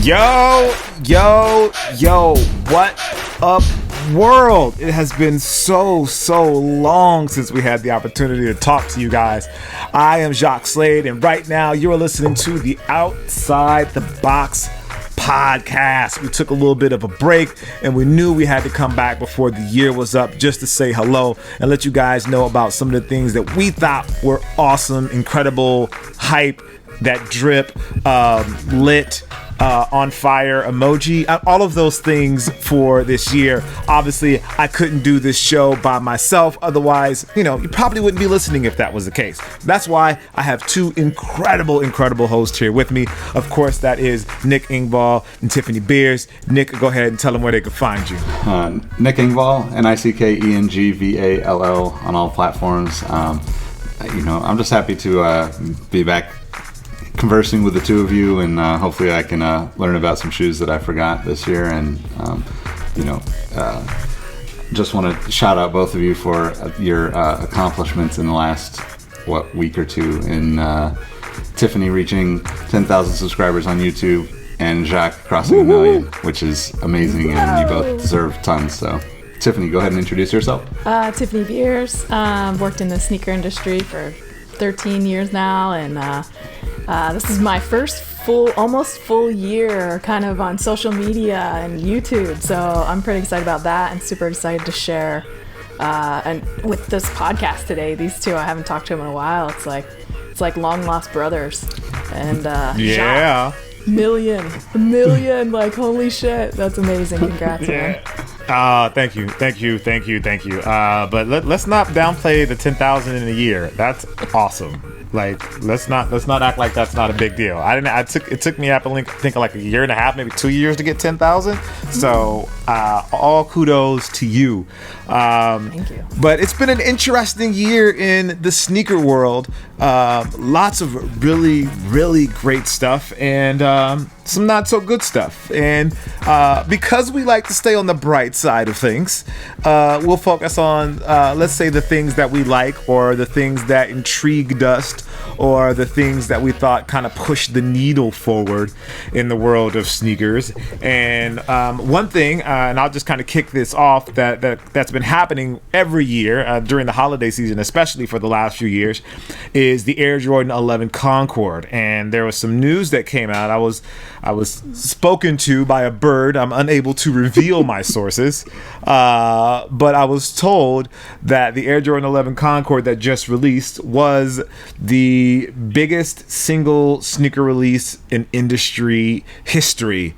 Yo, what up, world? It has been so long since we had the opportunity to talk to you guys. I am Jacques Slade, and right now you're listening to the Outside the Box podcast. We took a little bit of a break, and we knew we had to come back before the year was up just to say hello and let you guys know about some of the things that we thought were awesome, incredible, hype, that drip, lit, on fire emoji, all of those things for this year. Obviously, I couldn't do this show by myself. Otherwise, you probably wouldn't be listening if that was the case. That's why I have two incredible hosts here with me. Of course, that is Nick Engvall and Tiffany Beers. Nick, go ahead and tell them where they can find you. Nick Engvall, NickEngvall on all platforms. I'm just happy to be back conversing with the two of you, and hopefully I can learn about some shoes that I forgot this year, and just want to shout out both of you for your accomplishments in the last week or two, in Tiffany reaching 10,000 subscribers on YouTube and Jacques crossing a million, which is amazing. And you both deserve tons. So Tiffany, go ahead and introduce yourself. Tiffany Beers, worked in the sneaker industry for 13 years now, and this is my first almost full year kind of on social media and YouTube, so I'm pretty excited about that and super excited to share and with this podcast today. These two, I haven't talked to them in a while. It's like long lost brothers, and yeah, million, like holy shit, that's amazing. Congrats, man. Thank you. But let's not downplay the 10,000 in a year. That's awesome. Like, let's not act like that's not a big deal. It took me, I think, like a year and a half, maybe 2 years to get 10,000. So all kudos to you. Thank you. But it's been an interesting year in the sneaker world. Lots of really great stuff, and some not so good stuff. And because we like to stay on the bright side of things, we'll focus on, let's say, the things that we like, or the things that intrigued us, or the things that we thought kind of pushed the needle forward in the world of sneakers. And one thing, and I'll just kind of kick this off, that's been happening every year during the holiday season, especially for the last few years, is the Air Jordan 11 Concord. And there was some news that came out. I was spoken to by a bird. I'm unable to reveal my sources, but I was told that the Air Jordan 11 Concord that just released was the biggest single sneaker release in industry history,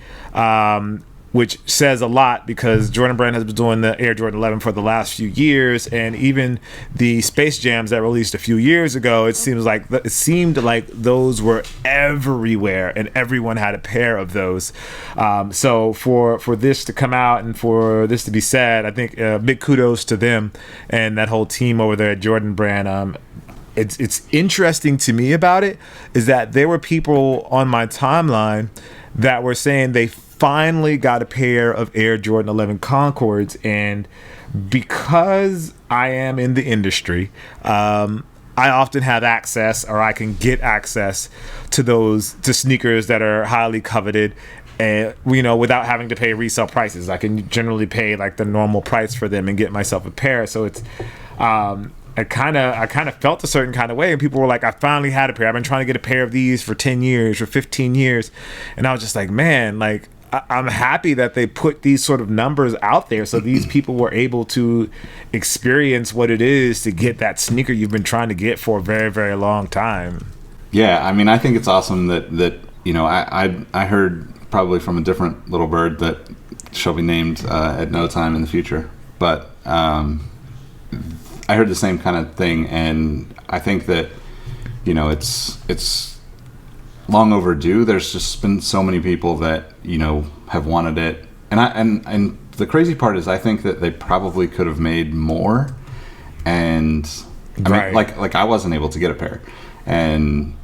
which says a lot, because Jordan Brand has been doing the Air Jordan 11 for the last few years, and even the Space Jams that released a few years ago, it seemed like those were everywhere, and everyone had a pair of those. So for this to come out and for this to be said, I think big kudos to them and that whole team over there at Jordan Brand. It's interesting to me about it is that there were people on my timeline that were saying they finally got a pair of Air Jordan 11 Concords, and because I am in the industry, I often have access, or I can get access to sneakers that are highly coveted, and without having to pay resale prices. I can generally pay like the normal price for them and get myself a pair. So it's I kind of felt a certain kind of way, and people were like, I finally had a pair. I've been trying to get a pair of these for 10 years or 15 years. And I was just like, man, like, I'm happy that they put these sort of numbers out there so these people were able to experience what it is to get that sneaker you've been trying to get for a very, very long time. Yeah, I mean, I think it's awesome that I heard probably from a different little bird that shall be named at no time in the future. But I heard the same kind of thing, and I think that it's long overdue. There's just been so many people that have wanted it, and the crazy part is I think that they probably could have made more, and I mean, like I wasn't able to get a pair, and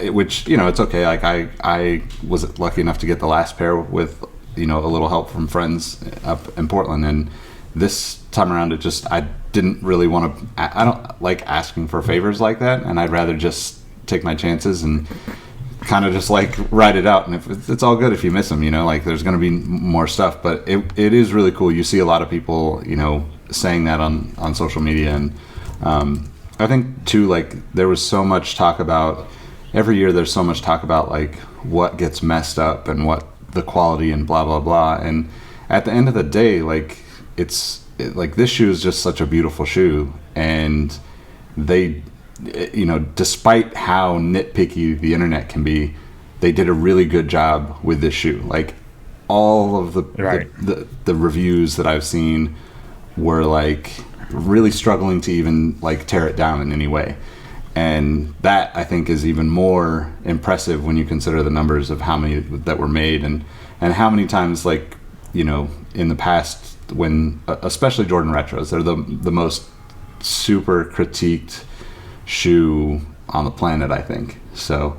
which it's okay. Like I was lucky enough to get the last pair with a little help from friends up in Portland, and this time around I didn't really want to. I don't like asking for favors like that, and I'd rather just take my chances and kind of just like ride it out, and if it's all good if you miss them, you know, like there's going to be more stuff. But it is really cool. You see a lot of people, you know, saying that on social media, and I think too, like there was so much talk about every year. There's so much talk about like what gets messed up and what the quality and blah blah blah. And at the end of the day, like like this shoe is just such a beautiful shoe, and they, you know, despite how nitpicky the internet can be, they did a really good job with this shoe. Like all of the reviews that I've seen were like really struggling to even like tear it down in any way. And that I think is even more impressive when you consider the numbers of how many that were made, and how many times, like, you know, in the past, when especially Jordan Retros, they're the most super critiqued shoe on the planet, I think. So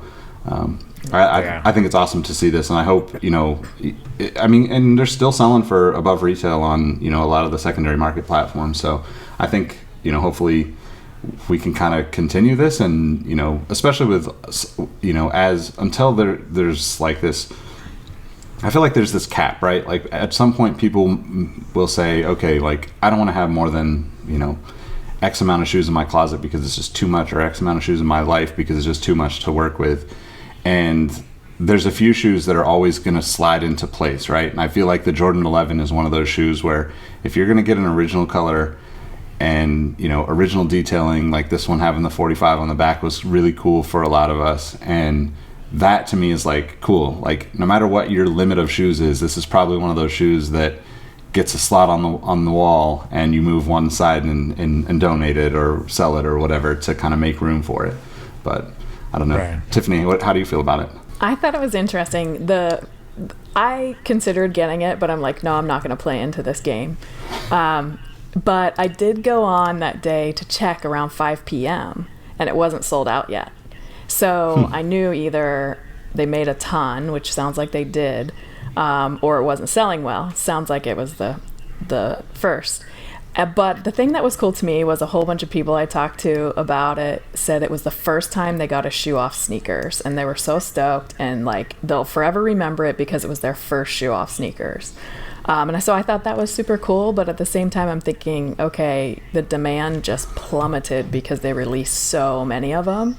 I think it's awesome to see this, and I hope, you know, I mean, and they're still selling for above retail on, you know, a lot of the secondary market platforms. So I think, you know, hopefully we can kind of continue this, and, you know, especially with, you know, until there's like this, I feel like there's this cap, right? Like at some point people will say, okay, like I don't want to have more than, you know, X amount of shoes in my closet because it's just too much, or X amount of shoes in my life because it's just too much to work with. And there's a few shoes that are always going to slide into place, right? And I feel like the Jordan 11 is one of those shoes where if you're going to get an original color and, you know, original detailing, like this one having the 45 on the back was really cool for a lot of us. And that to me is like cool. Like no matter what your limit of shoes is, this is probably one of those shoes that gets a slot on the wall, and you move one side and donate it or sell it or whatever to kind of make room for it. But I don't know. Right. Tiffany, how do you feel about it? I thought it was interesting. I considered getting it, but I'm like, no, I'm not going to play into this game. But I did go on that day to check around 5 p.m. and it wasn't sold out yet. So I knew either they made a ton, which sounds like they did, or it wasn't selling well. Sounds like it was the first. But the thing that was cool to me was a whole bunch of people I talked to about it said it was the first time they got a shoe off sneakers, and they were so stoked, and like they'll forever remember it because it was their first shoe off sneakers. And so I thought that was super cool, but at the same time I'm thinking, okay, the demand just plummeted because they released so many of them,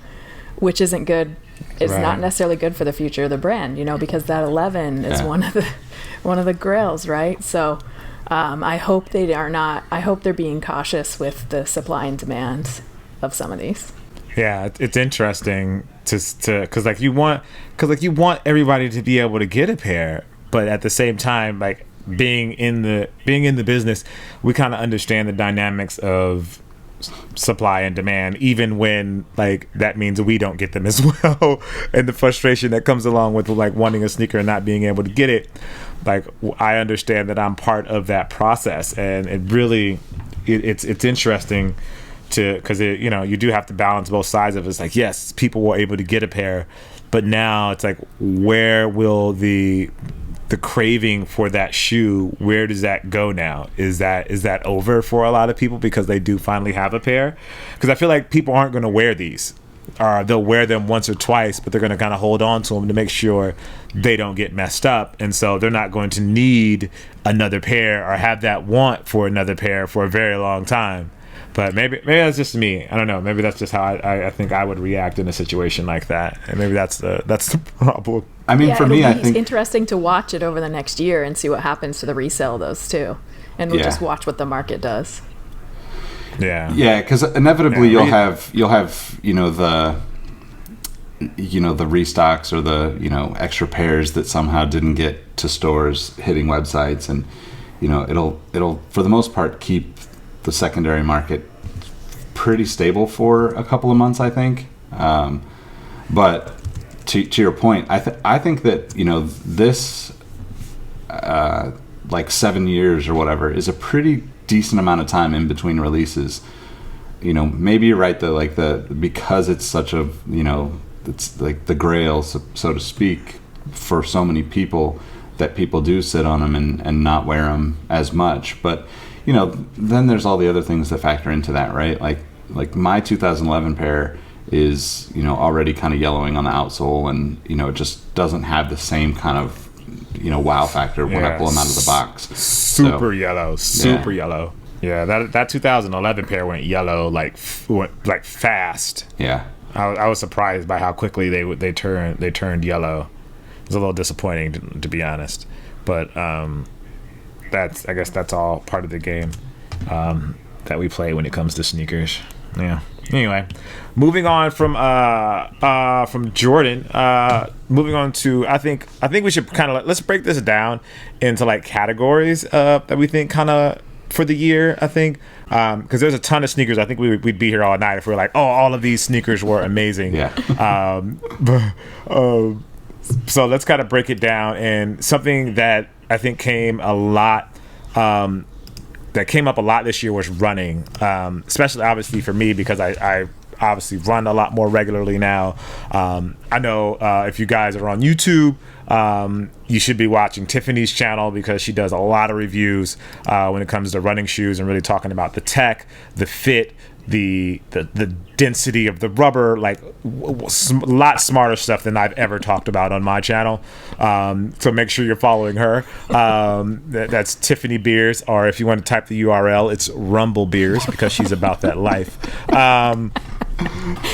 which isn't good. It's not necessarily good for the future of the brand, you know, because that 11 is one of the grails, right? So I hope I hope they're being cautious with the supply and demand of some of these. Yeah, it's interesting because you want everybody to be able to get a pair, but at the same time, like being in the business, we kind of understand the dynamics of supply and demand, even when like that means we don't get them as well, and the frustration that comes along with like wanting a sneaker and not being able to get it. Like I understand that I'm part of that process, and it really it's interesting because you know, you do have to balance both sides of it. It's like, yes, people were able to get a pair, but now it's like, where will the craving for that shoe, where does that go now? Is that over for a lot of people because they do finally have a pair? Because I feel like people aren't going to wear these, or they'll wear them once or twice, but they're going to kind of hold on to them to make sure they don't get messed up, and so they're not going to need another pair or have that want for another pair for a very long time. But maybe that's just me. I don't know. Maybe that's just how I think I would react in a situation like that, and maybe that's the problem. I mean, for me, I think it's interesting to watch it over the next year and see what happens to the resale of those too, and we'll just watch what the market does. Yeah, because inevitably you'll have you know the restocks or the, you know, extra pairs that somehow didn't get to stores hitting websites, and you know it'll for the most part keep the secondary market pretty stable for a couple of months, I think. But to your point, I think that, you know, this like 7 years or whatever is a pretty decent amount of time in between releases. You know, maybe you're right though, like because it's such a, you know, it's like the grail, so to speak, for so many people, that people do sit on them and not wear them as much. But you know, then there's all the other things that factor into that, right? Like my 2011 pair is, you know, already kind of yellowing on the outsole, and, you know, it just doesn't have the same kind of, you know, wow factor when I pull them out of the box. Super yellow. Yeah, that 2011 pair went yellow like fast. Yeah. I was surprised by how quickly they turned yellow. It was a little disappointing to be honest, but I guess that's all part of the game that we play when it comes to sneakers. Yeah. Anyway, moving on from Jordan, moving on to I think we should kind of let's break this down into like categories that we think kind of for the year. I think because there's a ton of sneakers. I think we'd be here all night if we were like, oh, all of these sneakers were amazing. Yeah. So let's kind of break it down, and something that I think came up a lot this year was running, especially obviously for me because I obviously run a lot more regularly now. I know if you guys are on YouTube, you should be watching Tiffany's channel because she does a lot of reviews when it comes to running shoes and really talking about the tech, the fit, the density of the rubber, like a lot smarter stuff than I've ever talked about on my channel. So make sure you're following her. That's Tiffany Beers, or if you want to type the URL, it's Rumble Beers because she's about that life.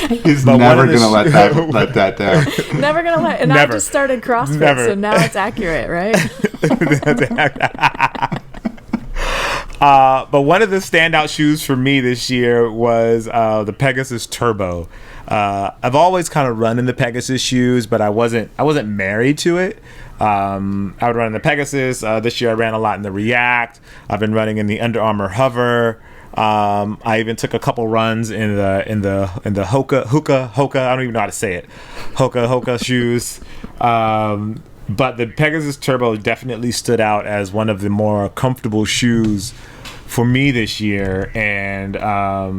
He's never gonna let that down. Never gonna let. And Never. I just started CrossFit, Never. so now it's accurate, right? But one of the standout shoes for me this year was the Pegasus Turbo. I've always kind of run in the Pegasus shoes, but I wasn't married to it. I would run in the Pegasus. This year I ran a lot in the React. I've been running in the Under Armour Hover. I even took a couple runs in the Hoka. I don't even know how to say it. Hoka shoes. But the Pegasus Turbo definitely stood out as one of the more comfortable shoes for me this year. And I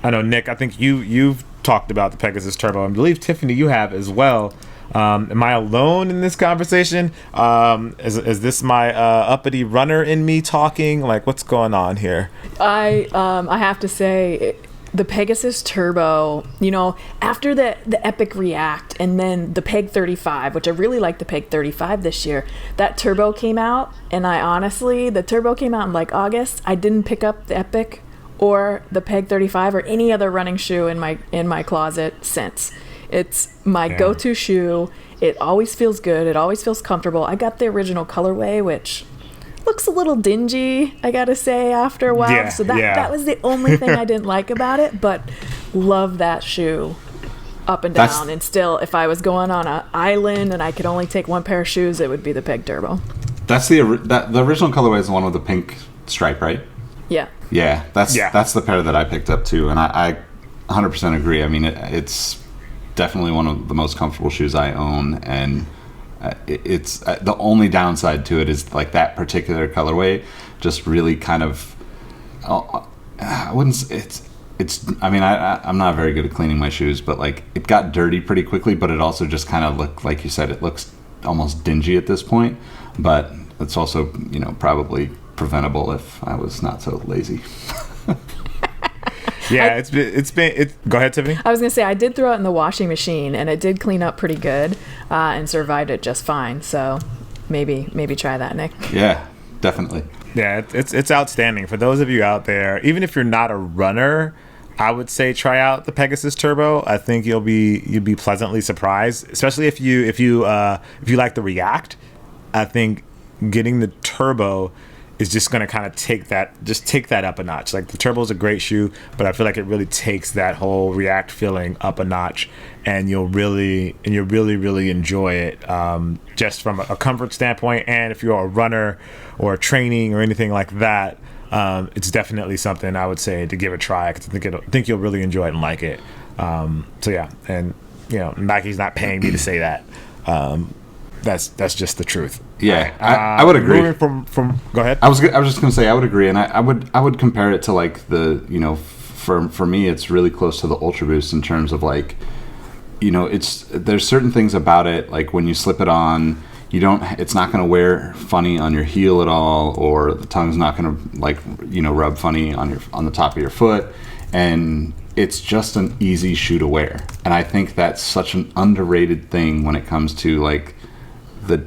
know, Nick, I think you've talked about the Pegasus Turbo. I believe, Tiffany, you have as well. Am I alone in this conversation? Is this my uppity runner in me talking? Like, what's going on here? I have to say, the Pegasus Turbo, you know, after the Epic React and then the Peg 35, which I really like the Peg 35 this year, that Turbo came out, and the Turbo came out in like August. I didn't pick up the Epic or the Peg 35 or any other running shoe in my closet since. It's my go-to shoe. It always feels good. It always feels comfortable. I got the original colorway, which looks a little dingy, I gotta say, after a while. So that was the only thing I didn't like about it, but love that shoe up and down. And still, if I was going on an island and I could only take one pair of shoes, it would be the Peg Turbo. That's the original colorway is the one with the pink stripe, right? Yeah. Yeah, that's the pair that I picked up too, and I 100% agree. I mean, it's definitely one of the most comfortable shoes I own, and it's the only downside to it is like that particular colorway just really kind of I wouldn't it's I mean I'm not very good at cleaning my shoes, but like it got dirty pretty quickly, but it also just kind of looked, like you said, it looks almost dingy at this point, but it's also, you know, probably preventable if I was not so lazy. Yeah, it's been. Go ahead, Tiffany. I was gonna say I did throw it in the washing machine and it did clean up pretty good and survived it just fine. So maybe try that, Nick. Yeah, definitely. Yeah, it's outstanding for those of you out there. Even if you're not a runner, I would say try out the Pegasus Turbo. I think you'll be pleasantly surprised, especially if you like the React. I think getting the Turbo is just going to kind of take that up a notch. Like, the Turbo is a great shoe, but I feel like it really takes that whole React feeling up a notch, and you'll really enjoy it, just from a comfort standpoint. And if you're a runner or training or anything like that, it's definitely something I would say to give a try, because I think you'll really enjoy it and like it. So yeah, and you know, Nike's not paying me to say that. That's just the truth. Yeah, I would agree. From go ahead. I was just gonna say I would agree, and I would compare it to like the, you know, for me it's really close to the Ultra Boost in terms of like, you know, there's certain things about it, like when you slip it on, it's not gonna wear funny on your heel at all, or the tongue's not gonna, like, you know, rub funny on the top of your foot, and it's just an easy shoe to wear. And I think that's such an underrated thing when it comes to like the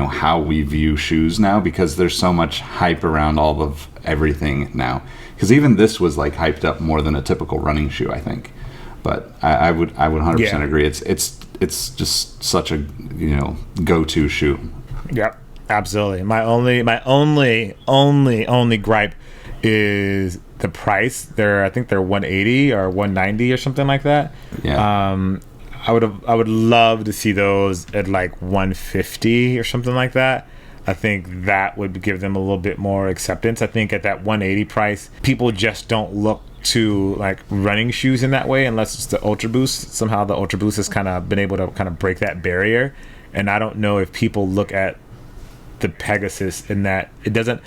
how we view shoes now, because there's so much hype around all of everything now. Because even this was like hyped up more than a typical running shoe, I think. But I would 100% agree. It's just such a go-to shoe. Yep, absolutely. My only gripe is the price. I think they're $180 or $190 or something like that. Yeah. I would love to see those at like $150 or something like that. I think that would give them a little bit more acceptance. I think at that $180 price, people just don't look to like running shoes in that way unless it's the Ultra Boost. Somehow the Ultra Boost has kind of been able to kind of break that barrier. And I don't know if people look at the Pegasus in that it doesn't.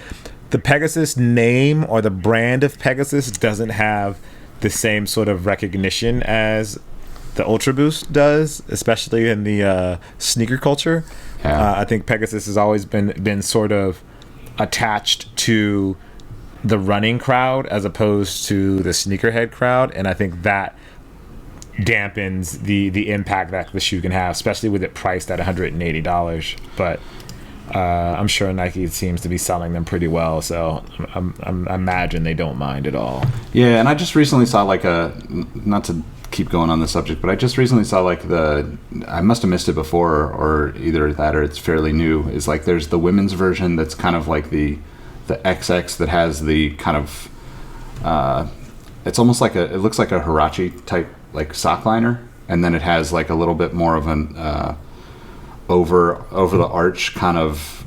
The Pegasus name or the brand of Pegasus doesn't have the same sort of recognition as the Ultra Boost does, especially in the sneaker culture. Yeah. I think Pegasus has always been sort of attached to the running crowd as opposed to the sneakerhead crowd, and I think that dampens the impact that the shoe can have, especially with it priced at $180. But I'm sure Nike seems to be selling them pretty well, so I imagine they don't mind at all. Yeah, and I just recently saw like not to keep going on the subject, but I just recently saw like I must have missed it before, or either that or it's fairly new, is like there's the women's version that's kind of like the XX that has the kind of it's almost like it looks like a Huarache type like sock liner, and then it has like a little bit more of an over the arch kind of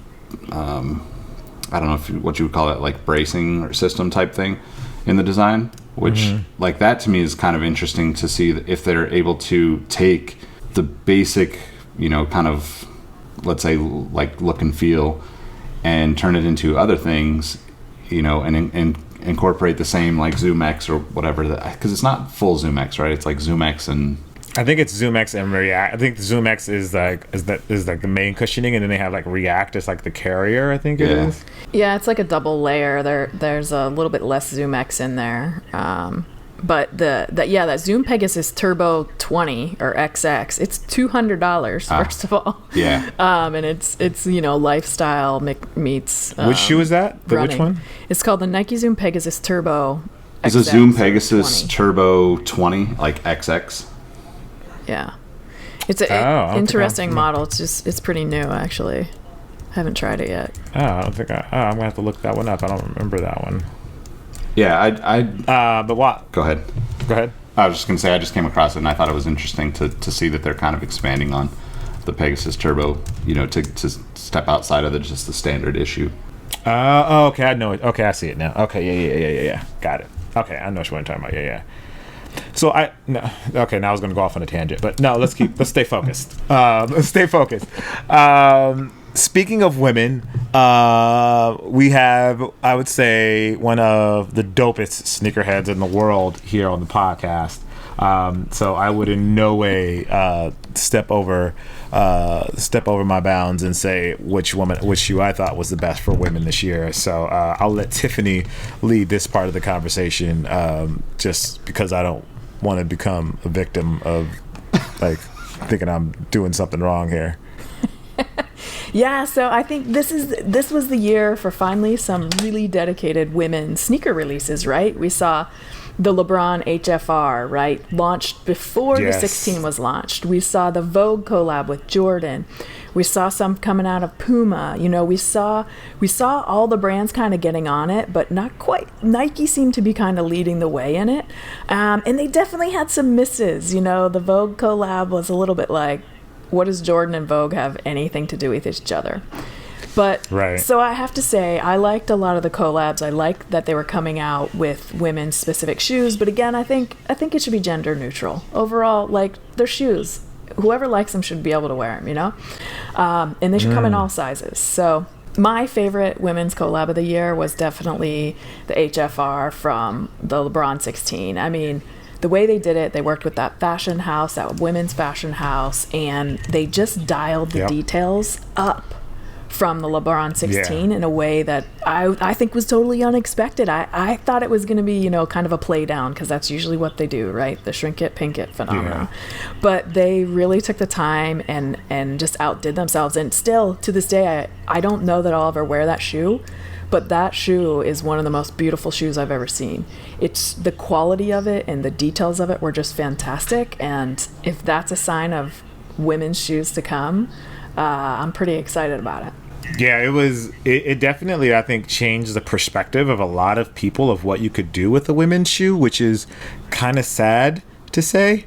I don't know what you would call it, like bracing or system type thing in the design, which like that to me is kind of interesting to see if they're able to take the basic kind of, let's say, like look and feel and turn it into other things, and incorporate the same like Zoom X or whatever, because it's not full Zoom X, right? It's like Zoom X and I think it's Zoom X and React. I think the Zoom X is like the main cushioning, and then they have like React as like the carrier. I think it is. Yeah, it's like a double layer. There's a little bit less Zoom X in there, but that Zoom Pegasus Turbo 20 or XX, it's $200 first of all. Yeah. And it's lifestyle meets. Which shoe is that? Which one? It's called the Nike Zoom Pegasus Turbo. It's a Zoom Pegasus 20. Turbo 20, like XX. Yeah, it's an interesting model. It's pretty new actually. Haven't tried it yet. I don't think I'm gonna have to look that one up. I don't remember that one. Yeah, but what? Go ahead. I was just gonna say I just came across it and I thought it was interesting to see that they're kind of expanding on the Pegasus Turbo, to step outside of just the standard issue. Okay, I know it. Okay, I see it now. Okay, yeah. Got it. Okay, I know what you're talking about. Yeah. So now I was going to go off on a tangent, but no, let's stay focused. Speaking of women, we have, I would say, one of the dopest sneakerheads in the world here on the podcast. So I would in no way step over my bounds and say which shoe I thought was the best for women this year. So I'll let Tiffany lead this part of the conversation, just because I don't want to become a victim of like thinking I'm doing something wrong here. Yeah, so I think this was the year for finally some really dedicated women sneaker releases, right? We saw the LeBron HFR, right, launched before the 16 was launched. We saw the Vogue collab with Jordan. We saw some coming out of Puma. We saw all the brands kind of getting on it, but not quite. Nike seemed to be kind of leading the way in it, and they definitely had some misses. The Vogue collab was a little bit like, what does Jordan and Vogue have anything to do with each other? But right. So I have to say, I liked a lot of the collabs. I liked that they were coming out with women's specific shoes. But again, I think it should be gender neutral. Overall, like, they're shoes. Whoever likes them should be able to wear them, and they should come in all sizes. So my favorite women's collab of the year was definitely the HFR from the LeBron 16. I mean, the way they did it, they worked with that fashion house, that women's fashion house, and they just dialed the details up from the LeBron 16 in a way that I think was totally unexpected. I thought it was going to be, you know, kind of a play down, because that's usually what they do, right? The shrink it, pink it phenomenon. But they really took the time and just outdid themselves. And still, to this day, I don't know that I'll ever wear that shoe, but that shoe is one of the most beautiful shoes I've ever seen. It's the quality of it and the details of it were just fantastic. And if that's a sign of women's shoes to come, I'm pretty excited about it. Yeah, it definitely, I think, changed the perspective of a lot of people of what you could do with a women's shoe, which is kind of sad to say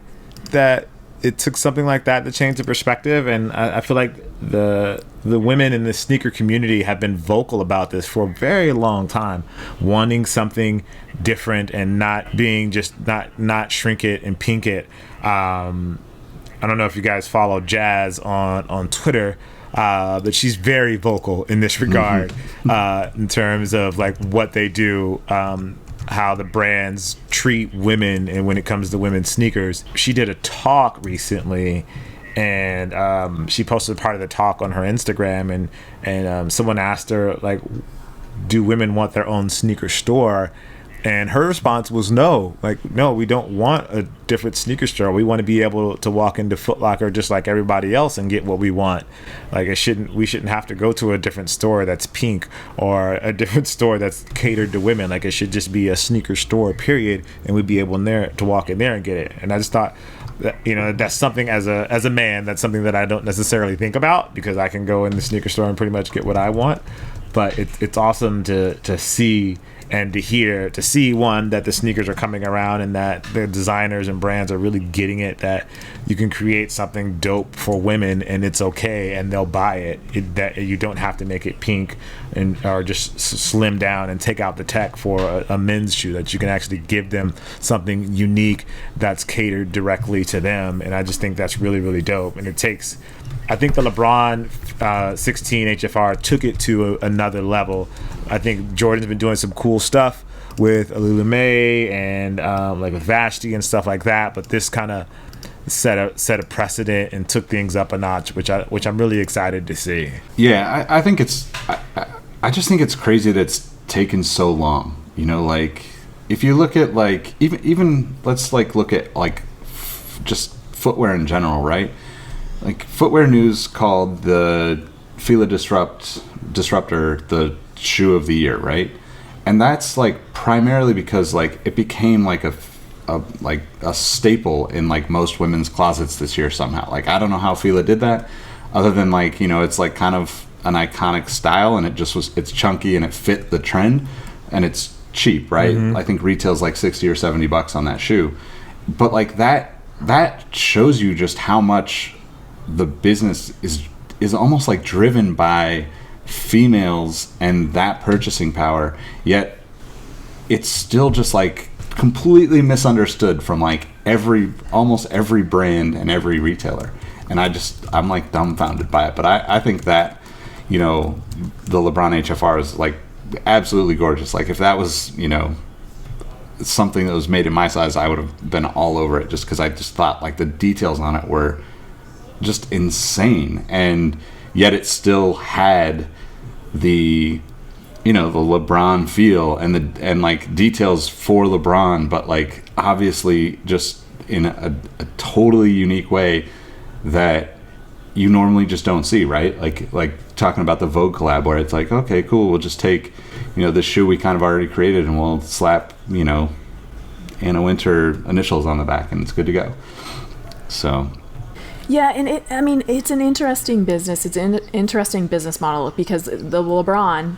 that it took something like that to change the perspective. And I feel like the women in the sneaker community have been vocal about this for a very long time, wanting something different and not being just not shrink it and pink it. I don't know if you guys follow Jazz on Twitter, but she's very vocal in this regard, in terms of like what they do, how the brands treat women, and when it comes to women's sneakers. She did a talk recently, and she posted part of the talk on her Instagram, and someone asked her, like, do women want their own sneaker store? And her response was no. Like, no, we don't want a different sneaker store. We want to be able to walk into Foot Locker just like everybody else and get what we want. Like, we shouldn't have to go to a different store that's pink or a different store that's catered to women. Like, it should just be a sneaker store, period, and we'd be able to walk in there and get it. And I just thought that, you know, that's something as a man, that's something that I don't necessarily think about, because I can go in the sneaker store and pretty much get what I want. But it's awesome to see and to see, one, that the sneakers are coming around and that the designers and brands are really getting it, that you can create something dope for women and it's okay and they'll buy it, that you don't have to make it pink or just slim down and take out the tech for a men's shoe, that you can actually give them something unique that's catered directly to them. And I just think that's really, really dope. And I think the LeBron 16 HFR took it to another level. I think Jordan's been doing some cool stuff with Alula and like with Vashti and stuff like that, but this kind of set a precedent and took things up a notch, which I'm really excited to see. Yeah, I think I just think it's crazy that it's taken so long. You know, like, if you look at, like, even let's, like, look at, like, just footwear in general, right? Like, Footwear News called the Fila Disruptor the shoe of the year, right? And that's, like, primarily because, like, it became like a staple in, like, most women's closets this year somehow. Like, I don't know how Fila did that, other than, like, you know, it's like kind of an iconic style, and it's chunky and it fit the trend, and it's cheap, right? I think retails like $60 or $70 on that shoe. But, like, that shows you just how much the business is almost like driven by females and that purchasing power, yet it's still just, like, completely misunderstood from, like, almost every brand and every retailer. And I'm like dumbfounded by it. But I think that, you know, the LeBron HFR is, like, absolutely gorgeous. Like, if that was, you know, something that was made in my size, I would have been all over it, just because I just thought, like, the details on it were just insane, and yet it still had the, you know, the LeBron feel and like details for LeBron, but, like, obviously just in a totally unique way that you normally just don't see, right? Like talking about the Vogue collab, where it's like, okay, cool, we'll just take, you know, the shoe we kind of already created and we'll slap, you know, Anna Wintour initials on the back and it's good to go. So yeah, and it's an interesting business. It's an interesting business model, because the LeBron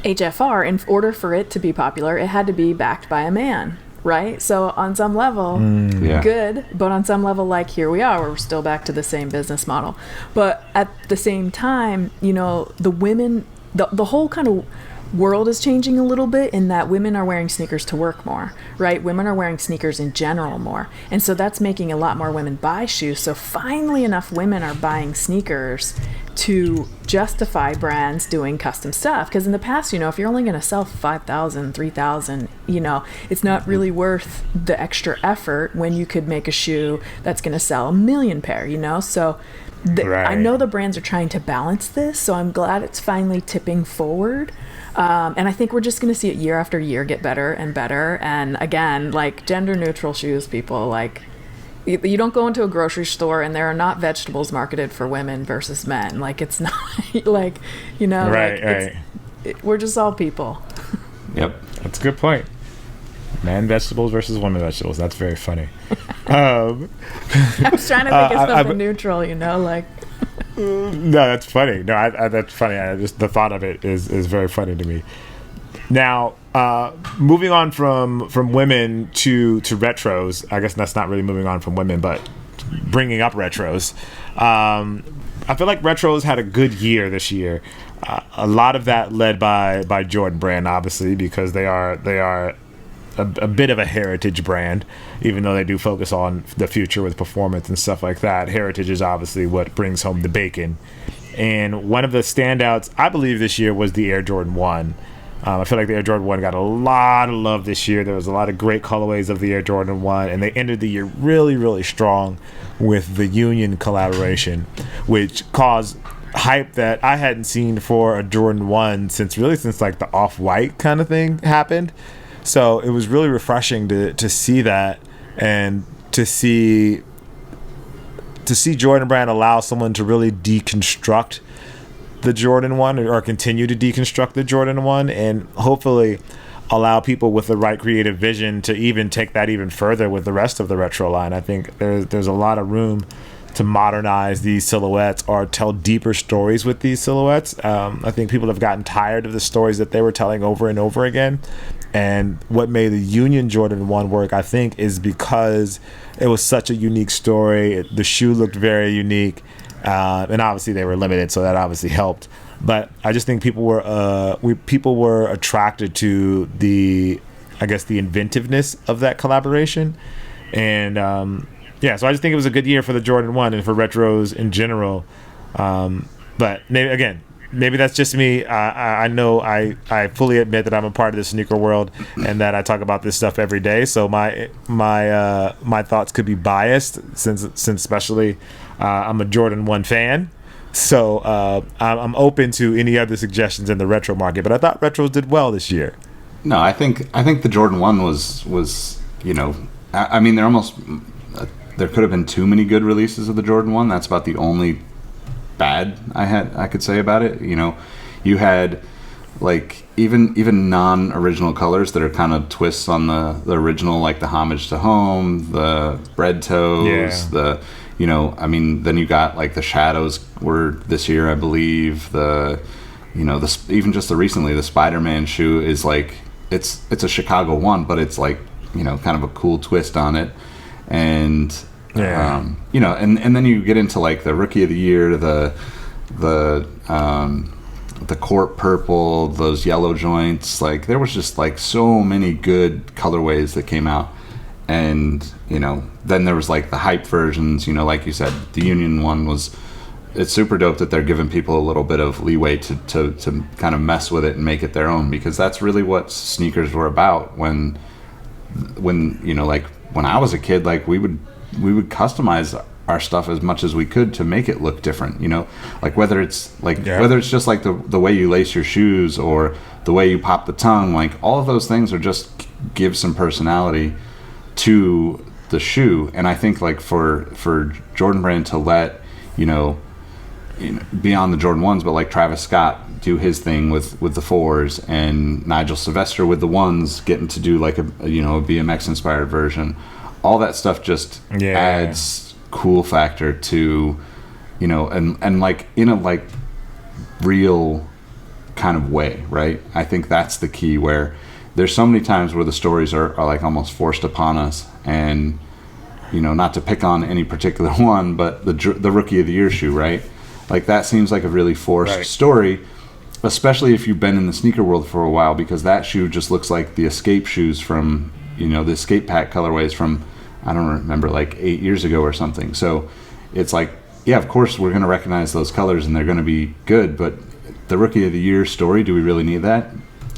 HFR, in order for it to be popular, it had to be backed by a man, right? So on some level, good, but on some level, like, here we are, we're still back to the same business model. But at the same time, you know, the women, the whole kind of world is changing a little bit, in that women are wearing sneakers to work more, right? Women are wearing sneakers in general more, and so that's making a lot more women buy shoes. So finally enough women are buying sneakers to justify brands doing custom stuff, because in the past, you know, if you're only going to sell 5,000, 3,000, you know, it's not really worth the extra effort when you could make a shoe that's going to sell 1 million pair, you know. So I know the brands are trying to balance this, so I'm glad it's finally tipping forward. And I think we're just going to see it year after year get better and better. And again, like gender neutral shoes, people, like you don't go into a grocery store and there are not vegetables marketed for women versus men. Like it's not like, you know, we're just all people. Yep. That's a good point. Man vegetables versus women vegetables. That's very funny. I was trying to think of something neutral, you know, like. No, that's funny. No, that's funny. Just the thought of it is very funny to me. Now, moving on from women to retros. I guess that's not really moving on from women, but bringing up retros. I feel like retros had a good year this year. A lot of that led by Jordan Brand, obviously, because they are a bit of a heritage brand, even though they do focus on the future with performance and stuff like that. Heritage is obviously what brings home the bacon. And one of the standouts, I believe, this year was the Air Jordan 1. I feel like the Air Jordan 1 got a lot of love this year. There was a lot of great colorways of the Air Jordan 1, and they ended the year really, really strong with the Union collaboration, which caused hype that I hadn't seen for a Jordan 1 since like the Off-White kind of thing happened. So it was really refreshing to see that, and to see Jordan Brand allow someone to really deconstruct the Jordan 1, or continue to deconstruct the Jordan 1, and hopefully allow people with the right creative vision to even take that even further with the rest of the retro line. I think there's a lot of room to modernize these silhouettes or tell deeper stories with these silhouettes. I think people have gotten tired of the stories that they were telling over and over again. And what made the Union Jordan 1 work, I think, is because it was such a unique story. The shoe looked very unique. And obviously they were limited, so that obviously helped. But I just think people were attracted to the inventiveness of that collaboration. And so I just think it was a good year for the Jordan 1 and for retros in general. But maybe that's just me. I know I fully admit that I'm a part of the sneaker world and that I talk about this stuff every day. So my thoughts could be biased since especially I'm a Jordan 1 fan. So I'm open to any other suggestions in the retro market. But I thought retros did well this year. No, I think the Jordan 1 was you know, I mean, there could have been too many good releases of the Jordan 1. That's about the only bad I could say about it. You know, you had like even non-original colors that are kind of twists on the original, like the homage to home, the red toes, the, you know, I mean, then you got like the shadows were this year, I believe. The, you know, even just recently the Spider-Man shoe is like it's a Chicago 1, but it's like, you know, kind of a cool twist on it. And you know, and then you get into like the Rookie of the Year, the Court Purple, those yellow joints. Like there was just like so many good colorways that came out, and you know, then there was like the hype versions. You know, like you said, the Union 1 it's super dope that they're giving people a little bit of leeway to kind of mess with it and make it their own, because that's really what sneakers were about when you know, like when I was a kid, like we would customize our stuff as much as we could to make it look different, you know, like whether it's just like the way you lace your shoes or the way you pop the tongue, like all of those things are just give some personality to the shoe. And I think like for Jordan Brand to let, you know, beyond the Jordan 1s, but like Travis Scott do his thing with the 4s, and Nigel Sylvester with the 1s getting to do like a BMX inspired version. All that stuff just adds cool factor to, you know, and like in a like real kind of way, right? I think that's the key, where there's so many times where the stories are like almost forced upon us. And, you know, not to pick on any particular one, but the Rookie of the Year shoe, right? Like that seems like a really forced story, especially if you've been in the sneaker world for a while, because that shoe just looks like the Escape shoes from, you know, the Escape Pack colorways from, I don't remember, like 8 years ago or something. So it's like, yeah, of course we're going to recognize those colors and they're going to be good, but the Rookie of the Year story, do we really need that?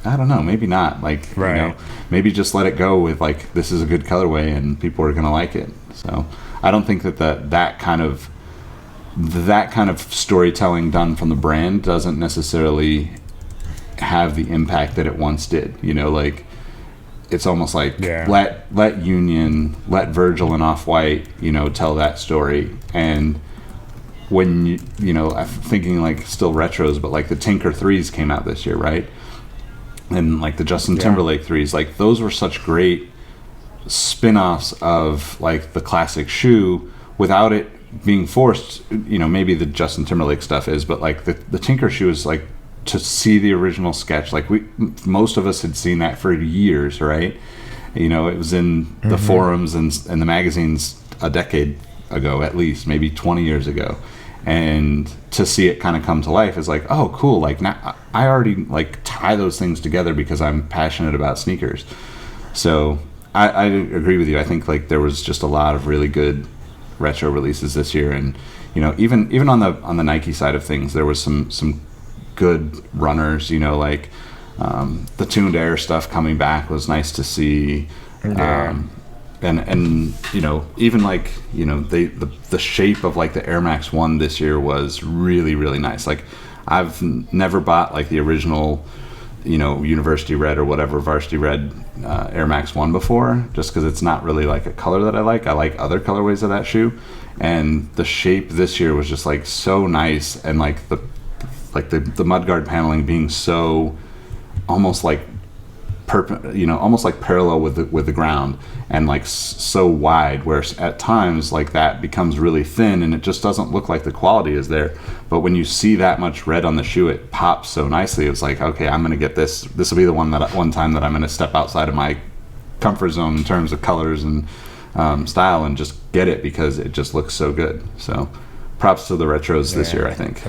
I don't know, maybe not. Like, you know, maybe just let it go with like, this is a good colorway and people are going to like it. So I don't think that kind of that kind of storytelling done from the brand doesn't necessarily have the impact that it once did. You know, like it's almost like let Union, let Virgil and Off-White, you know, tell that story. And when you know, I'm thinking like still retros, but like the Tinker 3s came out this year, right? And like the Justin Timberlake 3s, like those were such great spin-offs of like the classic shoe without it being forced. You know, maybe the Justin Timberlake stuff is, but like the Tinker shoe is like, to see the original sketch, like most of us had seen that for years, right? You know, it was in the forums and the magazines a decade ago, at least, maybe 20 years ago. And to see it kind of come to life is like, oh, cool. Like now I already like tie those things together because I'm passionate about sneakers. So I agree with you. I think like there was just a lot of really good retro releases this year. And, you know, even on the Nike side of things, there was some good runners, you know, like the Tuned Air stuff coming back was nice to see. And you know, even like, you know, the shape of like the Air Max 1 this year was really, really nice. Like I've never bought like the original, you know, University Red or whatever, Varsity Red Air Max 1 before, just because it's not really like a color that I like. I like other colorways of that shoe, and the shape this year was just like so nice, and like the mudguard paneling being so almost like almost like parallel with the ground, and like so wide, where at times like that becomes really thin and it just doesn't look like the quality is there. But when you see that much red on the shoe, it pops so nicely. It's like, okay, I'm gonna get this. This will be the one time that I'm gonna step outside of my comfort zone in terms of colors and style, and just get it because it just looks so good. So props to the retros this year, I think.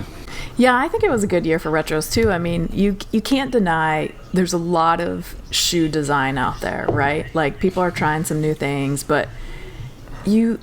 Yeah, I think it was a good year for retros too. I mean, you can't deny there's a lot of shoe design out there, right? Like people are trying some new things, but the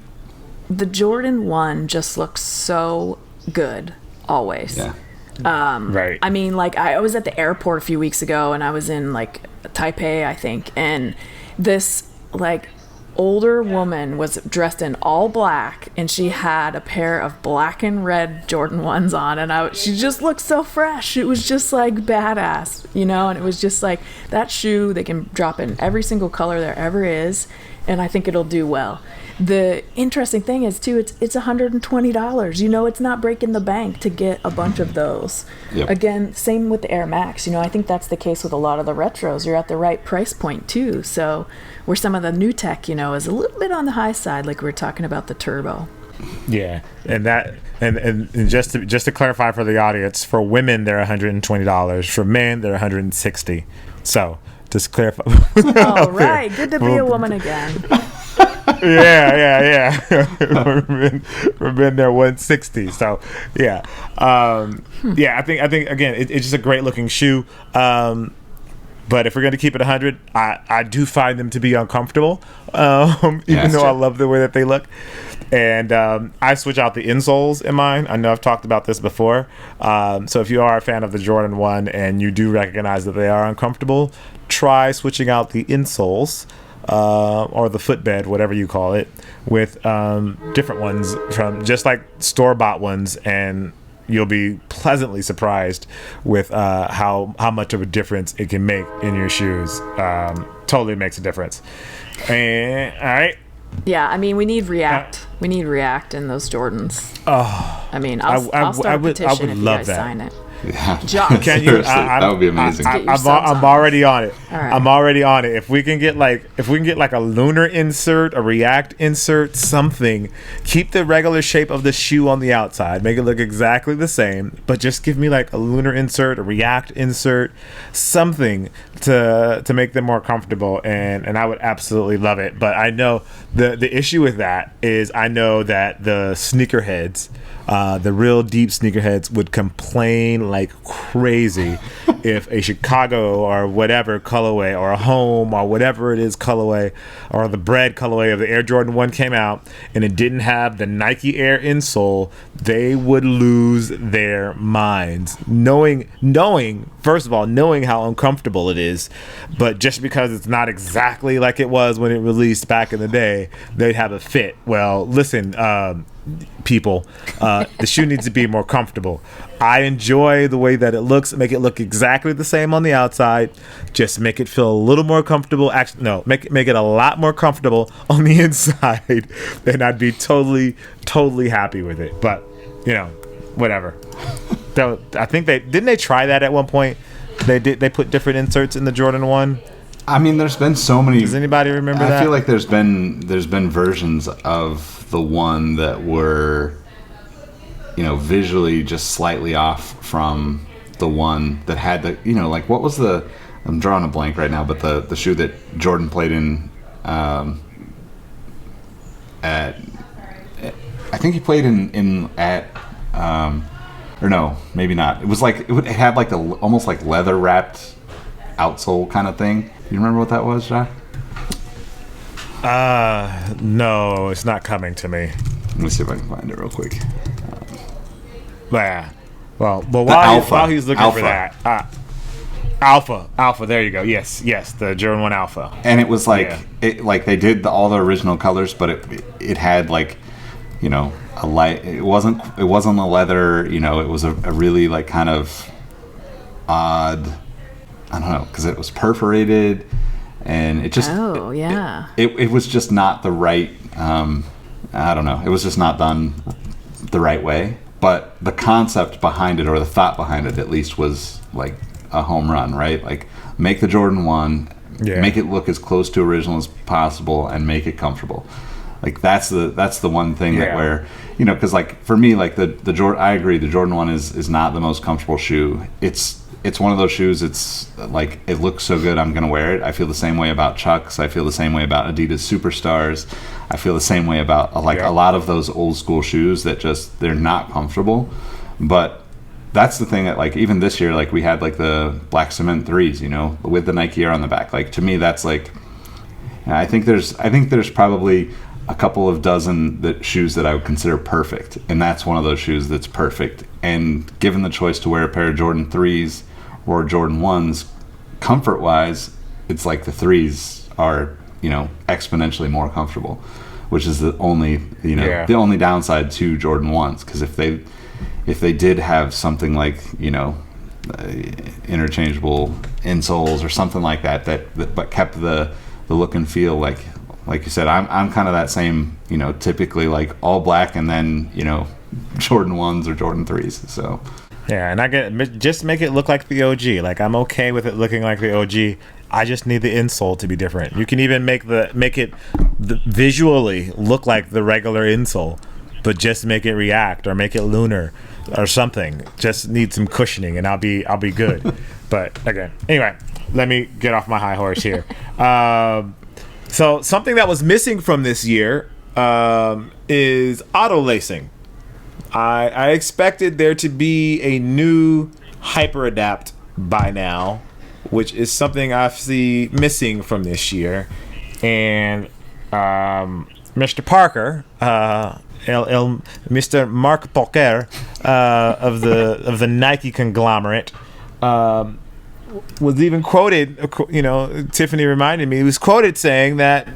Jordan 1 just looks so good always. Yeah. Right. I mean, like I was at the airport a few weeks ago and I was in like Taipei, I think, and this like older woman was dressed in all black and she had a pair of black and red Jordan 1s on, and she just looked so fresh. It was just like badass, you know, and it was just like that shoe, they can drop in every single color there ever is, and I think it'll do well. The interesting thing is too, it's $120. You know, it's not breaking the bank to get a bunch of those. Yep. Again, same with the Air Max. You know, I think that's the case with a lot of the retros. You're at the right price point too. So where some of the new tech, you know, is a little bit on the high side, like we were talking about the Turbo. Yeah, and just to clarify for the audience, for women they're $120. For men they're $160. So just clarify. All right, good to be a woman again. yeah. For men they're 160. So yeah, yeah. I think again, it's just a great looking shoe. But if we're going to keep it 100, I do find them to be uncomfortable, even though I love the way that they look. And I switch out the insoles in mine. I know I've talked about this before. So if you are a fan of the Jordan 1 and you do recognize that they are uncomfortable, try switching out the insoles or the footbed, whatever you call it, with different ones from just like store-bought ones, and you'll be pleasantly surprised with how much of a difference it can make in your shoes. Totally makes a difference. And all right. Yeah, I mean, we need React. We need React in those Jordans. Oh, I mean, I'll start a petition if you guys sign it. Yeah. Can you? That would be amazing. I'm already on it. All right. I'm already on it. If we can get like a lunar insert, a React insert, something, keep the regular shape of the shoe on the outside, make it look exactly the same, but just give me like a lunar insert, a React insert, something to make them more comfortable, and I would absolutely love it. But I know the issue with that is I know that the sneakerheads, the real deep sneakerheads, would complain like crazy if a Chicago or whatever colorway, or a Home or whatever it is colorway, or the bread colorway of the Air Jordan 1 came out and it didn't have the Nike Air insole. They would lose their minds, knowing first of all, knowing how uncomfortable it is, but just because it's not exactly like it was when it released back in the day, they'd have a fit. Well, listen, people. The shoe needs to be more comfortable. I enjoy the way that it looks. Make it look exactly the same on the outside. Just make it feel a little more comfortable. Actually, no, make it a lot more comfortable on the inside, and I'd be totally happy with it. But whatever. I think they try that at one point. They put different inserts in the Jordan 1. I mean, there's been so many. Does anybody remember that? I feel like there's been versions of the one that were, visually just slightly off from the one that had the, like what was the? I'm drawing a blank right now, but the shoe that Jordan played in, at, I think he played at, or no, maybe not. It was like it had like the almost like leather wrapped outsole kind of thing. You remember what that was, Jacques? No, it's not coming to me. Let me see if I can find it real quick. Yeah. Well, while he's looking Alpha. for that, Alpha. There you go. Yes, the Jordan 1 Alpha. And it was like they did all the original colors, but it had like, a light. It wasn't a leather. It was a really like kind of odd. I don't know, because it was perforated, and it just it was just not the right. I don't know. It was just not done the right way. But the concept behind it, or the thought behind it, at least, was like a home run, right? Like make the Jordan 1, make it look as close to original as possible, and make it comfortable. Like that's the one thing that where because like for me, like the Jordan, I agree, the Jordan 1 is not the most comfortable shoe. It's one of those shoes. It's like it looks so good, I'm gonna wear it. I feel the same way about Chucks. I feel the same way about Adidas Superstars. I feel the same way about a lot of those old school shoes that just they're not comfortable. But that's the thing that like even this year, like we had like the black cement 3s, with the Nike Air on the back. Like to me, that's like I think there's probably a couple of dozen shoes that I would consider perfect, and that's one of those shoes that's perfect. And given the choice to wear a pair of Jordan 3s or Jordan 1s, comfort-wise, it's like the 3s are, exponentially more comfortable, which is the only, the only downside to Jordan 1s. Because if they did have something like, interchangeable insoles or something like that but kept the look and feel like you said, I'm kind of that same, typically like all black and then, Jordan 1s or Jordan 3s. So yeah, and just make it look like the OG. Like I'm okay with it looking like the OG. I just need the insole to be different. You can even make it visually look like the regular insole, but just make it react or make it lunar or something. Just need some cushioning and I'll be good. But again, anyway, let me get off my high horse here. So something that was missing from this year is auto lacing. I expected there to be a new Hyper Adapt by now, which is something I see missing from this year. And Mr. Parker, Mr. Mark Parker of the Nike conglomerate, was even quoted, Tiffany reminded me, he was quoted saying that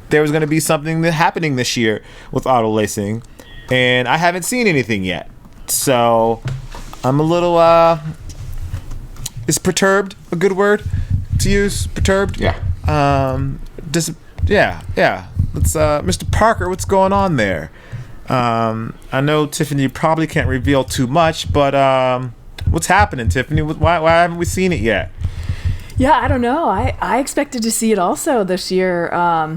there was going to be something happening this year with auto lacing, and I haven't seen anything yet. So I'm a little, is perturbed a good word to use? Perturbed? Yeah. Yeah. Let's, Mr. Parker, what's going on there? I know, Tiffany, you probably can't reveal too much, but what's happening, Tiffany? Why haven't we seen it yet? Yeah, I don't know. I expected to see it also this year,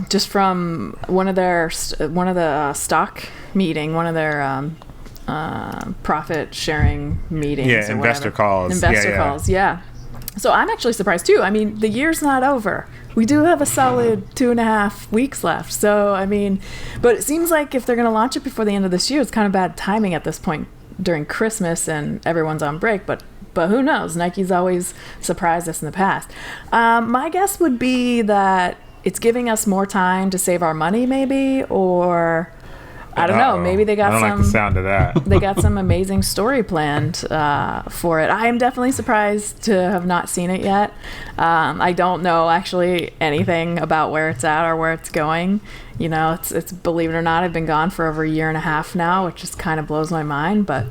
just from one of the stock meeting, one of their profit sharing meetings. Yeah, investor calls. Investor calls, yeah. So I'm actually surprised too. I mean, the year's not over. We do have a solid 2.5 weeks left. So, I mean, but it seems like if they're going to launch it before the end of this year, it's kind of bad timing at this point during Christmas and everyone's on break. But who knows? Nike's always surprised us in the past. My guess would be that it's giving us more time to save our money, maybe, or I don't know. Maybe they got I don't like the sound of that. They got some amazing story planned for it. I am definitely surprised to have not seen it yet. I don't know actually anything about where it's at or where it's going. You know, it's believe it or not, I've been gone for over a year and a half now, which just kind of blows my mind. But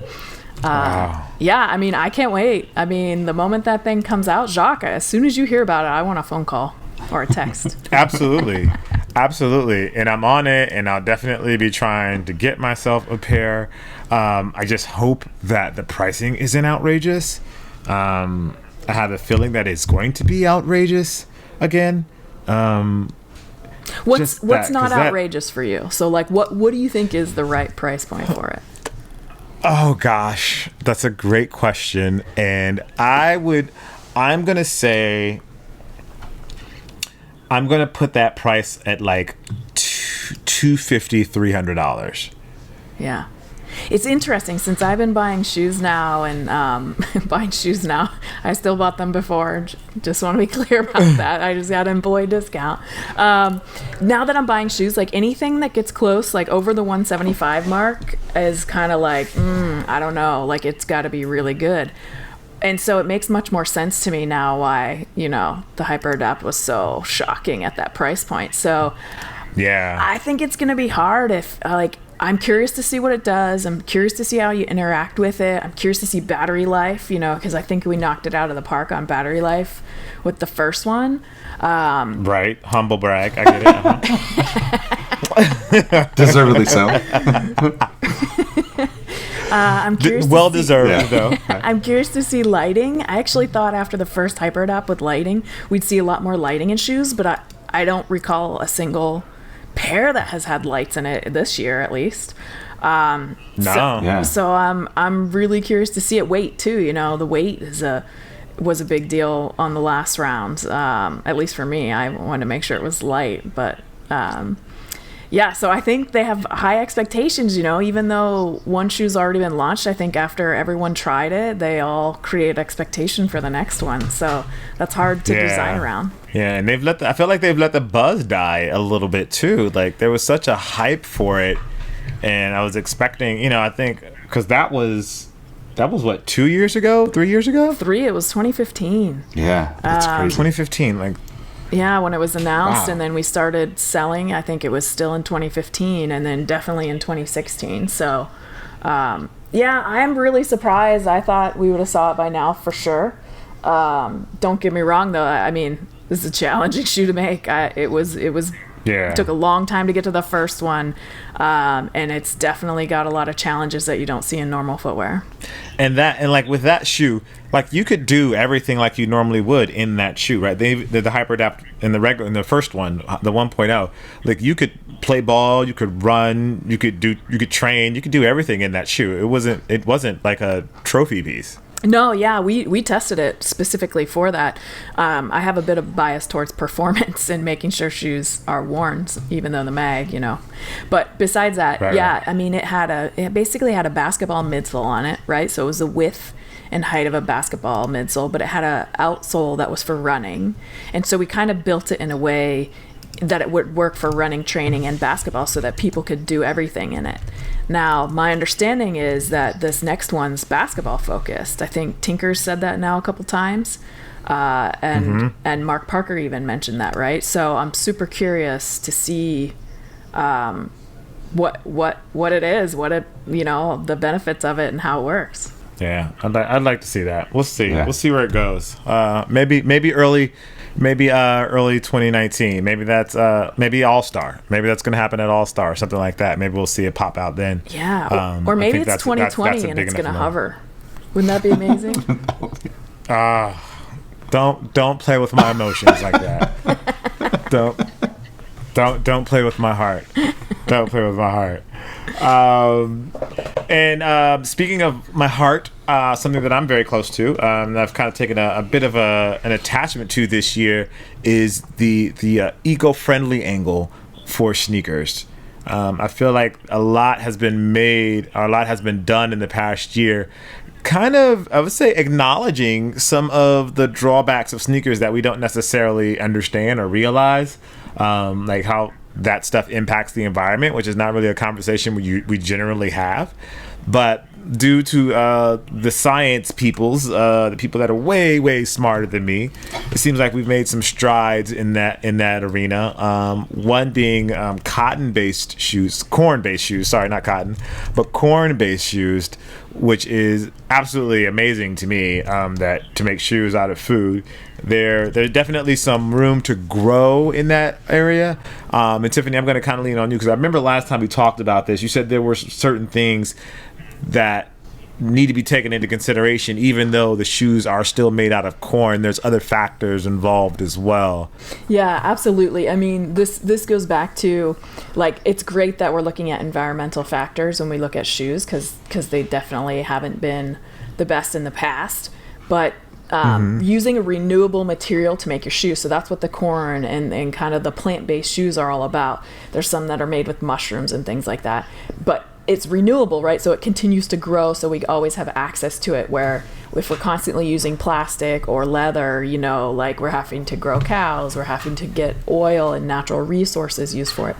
yeah, I mean, I can't wait. I mean, the moment that thing comes out, Jacques, as soon as you hear about it, I want a phone call or a text. Absolutely. And I'm on it, and I'll definitely be trying to get myself a pair. I just hope that the pricing isn't outrageous. I have a feeling that it's going to be outrageous again. What's not outrageous for you? So like what do you think is the right price point for it? Oh gosh, that's a great question. And I'm going to say I'm going to put that price at like $250, $300. Yeah. It's interesting since I've been buying shoes now and I still bought them before. Just want to be clear about that. I just got an employee discount. Now that I'm buying shoes, like anything that gets close, like over the 175 mark is kind of like, I don't know, like it's got to be really good. And so it makes much more sense to me now why, you know, the Hyperadapt was so shocking at that price point. So yeah, I think it's going to be hard if I'm curious to see what it does. I'm curious to see how you interact with it. I'm curious to see battery life, you know, because I think we knocked it out of the park on battery life with the first one. Right. Humble brag. I get it. Deservedly so. I'm curious. Well deserved, though. I'm curious to see lighting. I actually thought after the first Hyperadapt with lighting, we'd see a lot more lighting in shoes, but I don't recall a single pair that has had lights in it this year, at least. No. So I'm really curious to see it. Weight too. You know, the weight was a big deal on the last round. At least for me, I wanted to make sure it was light, but. Yeah, so I think they have high expectations, you know, even though one shoe's already been launched. I think after everyone tried it, they all create expectation for the next one. So that's hard to design around. Yeah, and I feel like they've let the buzz die a little bit too. Like there was such a hype for it, and I was expecting, you know, I think because that was what, 2 years ago, 3 years ago? It was 2015. Yeah, that's crazy. 2015, like. Yeah, when it was announced, Wow. and then we started selling. I think it was still in 2015, and then definitely in 2016. So, yeah, I am really surprised. I thought we would have saw it by now for sure. Don't get me wrong, though. I mean, this is a challenging shoe to make. It was. Yeah. It took a long time to get to the first one, and it's definitely got a lot of challenges that you don't see in normal footwear. And like with that shoe, like you could do everything like you normally would in that shoe, right? The Hyperadapt in the first one, the 1.0, like you could play ball, you could run, you could train, you could do everything in that shoe. It wasn't like a trophy piece. No, yeah, we tested it specifically for that. I have a bit of bias towards performance and making sure shoes are worn, even though the mag, you know. But besides that, right. I mean, it basically had a basketball midsole on it, right? So it was the width and height of a basketball midsole, but it had a outsole that was for running. And so we kind of built it in a way that it would work for running, training, and basketball so that people could do everything in it. Now, my understanding is that this next one's basketball focused. I think Tinker's said that now a couple times, and Mark Parker even mentioned that, right? So I'm super curious to see what it is, the benefits of it and how it works. Yeah, I'd like to see that. We'll see. Yeah. We'll see where it goes. Maybe early 2019. Maybe that's maybe All-Star. Maybe that's going to happen at All-Star, something like that. Maybe we'll see it pop out then. Yeah, or maybe it's 2020 and it's going to hover. Wouldn't that be amazing? Don't play with my emotions like that. Don't play with my heart. Don't play with my heart. And speaking of my heart, something that I'm very close to, and I've kind of taken a bit of an attachment to this year, is the eco-friendly angle for sneakers. I feel like a lot has been made, or a lot has been done in the past year, kind of, I would say, acknowledging some of the drawbacks of sneakers that we don't necessarily understand or realize, like how that stuff impacts the environment, which is not really a conversation we generally have. But due to the science peoples, the people that are way smarter than me, it seems like we've made some strides in that arena. One being corn-based shoes. Sorry, not cotton, but corn-based shoes, which is absolutely amazing to me. That to make shoes out of food, there's definitely some room to grow in that area. And Tiffany, I'm going to kind of lean on you because I remember last time we talked about this. You said there were certain things that need to be taken into consideration, even though the shoes are still made out of corn. There's other factors involved as well. Yeah, absolutely. I mean, this goes back to, like, it's great that we're looking at environmental factors when we look at shoes, because they definitely haven't been the best in the past. But using a renewable material to make your shoes, so that's what the corn and kind of the plant-based shoes are all about. There's some that are made with mushrooms and things like that, but it's renewable, right? So it continues to grow, so we always have access to it, where if we're constantly using plastic or leather, you know, like we're having to grow cows, we're having to get oil and natural resources used for it.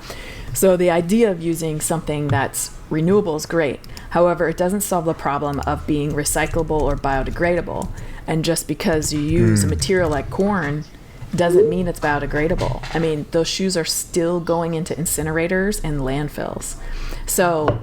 So the idea of using something that's renewable is great. However, it doesn't solve the problem of being recyclable or biodegradable. And just because you use a material like corn doesn't mean it's biodegradable. I mean, those shoes are still going into incinerators and landfills. So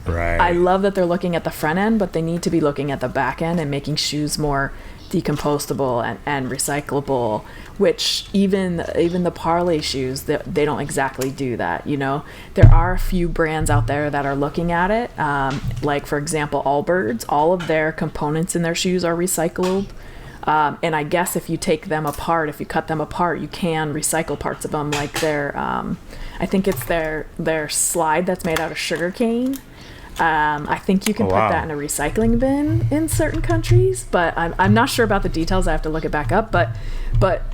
right. I love that they're looking at the front end, but they need to be looking at the back end and making shoes more decompostable and recyclable, which even the Parley shoes, they don't exactly do that. You know, there are a few brands out there that are looking at it. Like, for example, Allbirds, all of their components in their shoes are recycled. And I guess if you take them apart, if you cut them apart, you can recycle parts of them, like their, I think it's their slide that's made out of sugar cane. I think you can put that in a recycling bin in certain countries, but I'm not sure about the details. I have to look it back up. But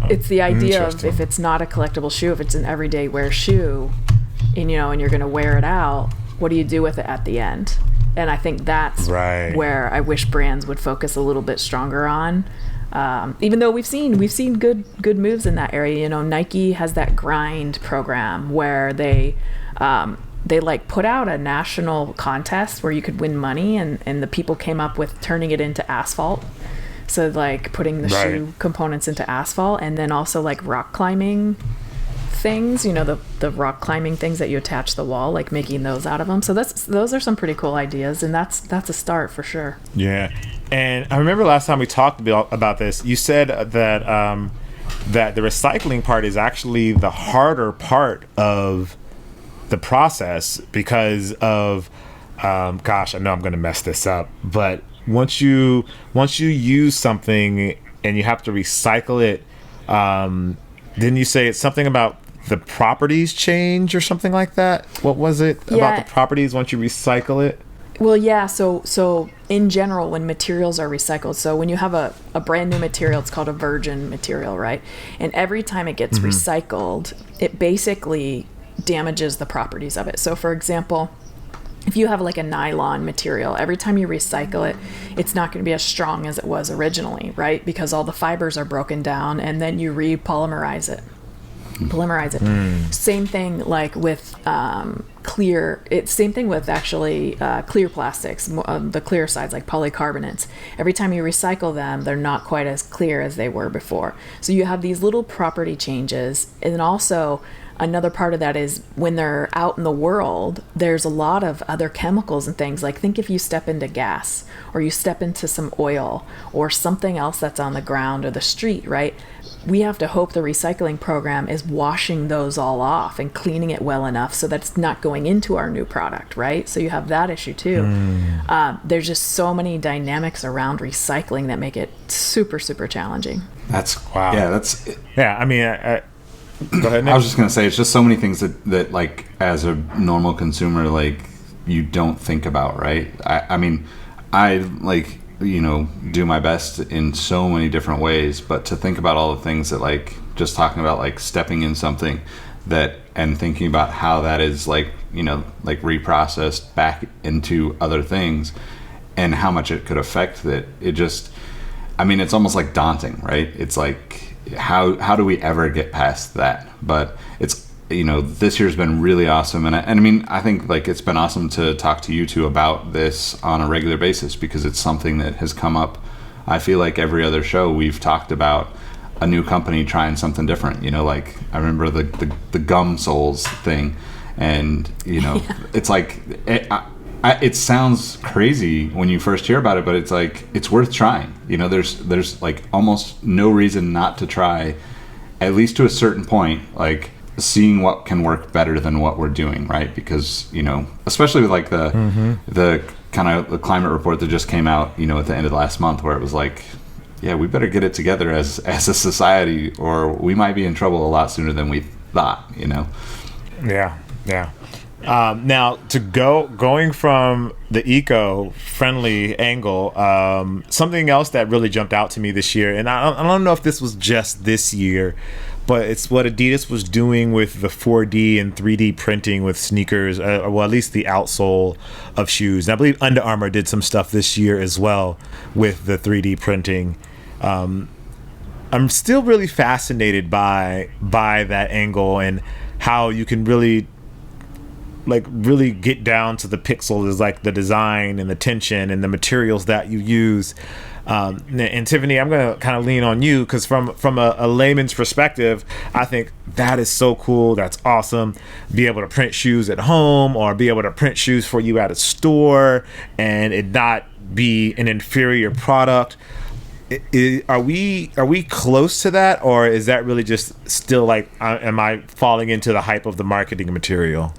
it's the idea of, if it's not a collectible shoe, if it's an everyday wear shoe, and you're going to wear it out, what do you do with it at the end? And I think that's where I wish brands would focus a little bit stronger on. Even though we've seen good moves in that area. Nike has that grind program where they like put out a national contest where you could win money, and the people came up with turning it into asphalt. So like putting the shoe components into asphalt, and then also like rock climbing things, the rock climbing things that you attach to the wall, like making those out of them. So those are some pretty cool ideas, and that's a start for sure. Yeah. And I remember last time we talked about this, you said that that the recycling part is actually the harder part of the process because of gosh, I know I'm going to mess this up, but once you use something and you have to recycle it, didn't you say it's something about the properties change or something like that? What was it about the properties once you recycle it? Well, yeah, so in general, when materials are recycled, so when you have a brand new material, it's called a virgin material, right? And every time it gets recycled, it basically damages the properties of it. So for example, if you have like a nylon material, every time you recycle it, it's not going to be as strong as it was originally, right? Because all the fibers are broken down, and then you polymerize it. Same thing like with same thing with actually clear plastics, the clear sides like polycarbonates. Every time you recycle them, they're not quite as clear as they were before. So you have these little property changes. And also another part of that is when they're out in the world, there's a lot of other chemicals and things. Like, think if you step into gas, or you step into some oil or something else that's on the ground or the street, right? We have to hope the recycling program is washing those all off and cleaning it well enough so that it's not going into our new product, right? So you have that issue too. There's just so many dynamics around recycling that make it super, super challenging. That's wow. Yeah, I mean, go ahead, Nick. I was just gonna say, it's just so many things that like as a normal consumer, like you don't think about, right? I mean, I like, do my best in so many different ways, but to think about all the things that, like, just talking about like stepping in something that and thinking about how that is like reprocessed back into other things and how much it could affect that, it just, I mean, it's almost like daunting, right? It's like how do we ever get past that? But this year's been really awesome. And I mean, I think like it's been awesome to talk to you two about this on a regular basis, because it's something that has come up. I feel like every other show we've talked about a new company trying something different. Like I remember the gum soles thing, and it's like it sounds crazy when you first hear about it, but it's like it's worth trying. There's like almost no reason not to try, at least to a certain point, like seeing what can work better than what we're doing, right? Because especially with like the kind of the climate report that just came out, at the end of last month, where it was like, yeah, we better get it together as a society, or we might be in trouble a lot sooner than we thought. Yeah. Now going from the eco-friendly angle, something else that really jumped out to me this year, and I don't know if this was just this year, but it's what Adidas was doing with the 4D and 3D printing with sneakers, well, at least the outsole of shoes. And I believe Under Armour did some stuff this year as well with the 3D printing. I'm still really fascinated by that angle and how you can really get down to the pixels, like the design and the tension and the materials that you use. And Tiffany, I'm going to kind of lean on you, because from a layman's perspective, I think that is so cool. That's awesome. Be able to print shoes at home, or be able to print shoes for you at a store, and it not be an inferior product. Are we close to that, or is that really just still like, am I falling into the hype of the marketing material?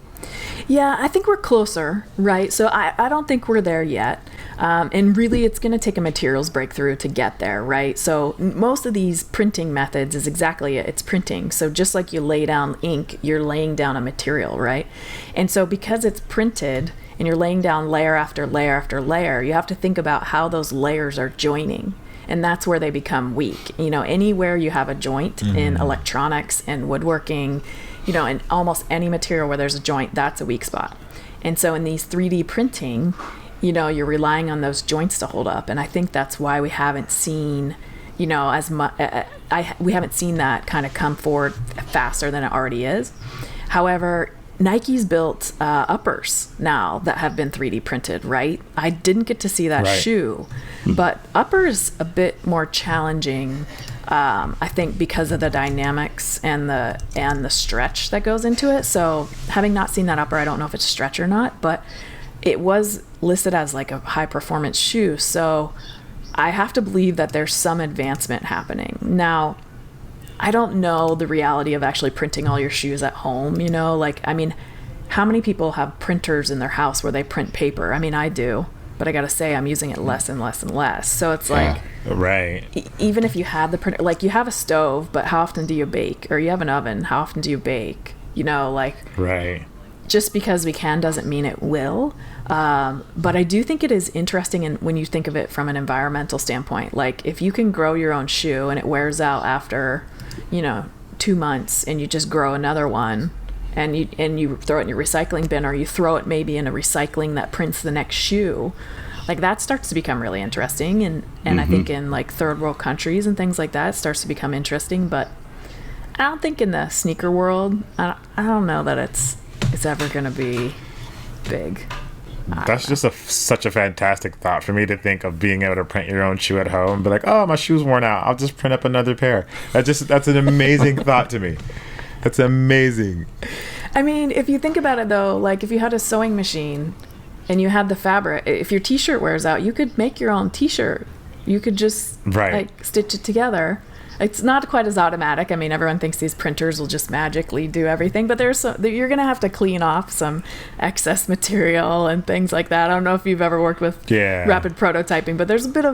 Yeah, I think we're closer, right? So I don't think we're there yet. And really, it's going to take a materials breakthrough to get there, right? So most of these printing methods is exactly it. It's printing. So just like you lay down ink, you're laying down a material, right? And so because it's printed and you're laying down layer after layer after layer, you have to think about how those layers are joining. And that's where they become weak. Anywhere you have a joint in electronics and woodworking, in almost any material where there's a joint, that's a weak spot. And so in these 3D printing, you're relying on those joints to hold up. And I think that's why we haven't seen, as much, we haven't seen that kind of come forward faster than it already is. However, Nike's built uppers now that have been 3D printed, right? I didn't get to see that shoe, but uppers a bit more challenging, I think, because of the dynamics and the stretch that goes into it. So having not seen that upper, I don't know if it's stretch or not, but it was listed as like a high performance shoe. So I have to believe that there's some advancement happening. Now, I don't know the reality of actually printing all your shoes at home, how many people have printers in their house where they print paper? I do, but I got to say I'm using it less and less and less. So it's like, right. Even if you have the printer, like you have a stove, but how often do you bake? Or you have an oven, how often do you bake? Right. Just because we can doesn't mean it will. But I do think it is interesting, and when you think of it from an environmental standpoint, like if you can grow your own shoe and it wears out after 2 months, and you just grow another one, and you throw it in your recycling bin, or you throw it maybe in a recycling that prints the next shoe, like that starts to become really interesting. And I think in like third world countries and things like that, it starts to become interesting. But I don't think in the sneaker world, I don't know that it's ever going to be big. That's just such a fantastic thought for me to think of, being able to print your own shoe at home and be like, oh, my shoe's worn out, I'll just print up another pair. That's an amazing thought to me. That's amazing. If you think about it though, like if you had a sewing machine and you had the fabric, if your t-shirt wears out, you could make your own t-shirt. You could just stitch it together. It's not quite as automatic. Everyone thinks these printers will just magically do everything, but you're going to have to clean off some excess material and things like that. I don't know if you've ever worked with rapid prototyping, but there's a bit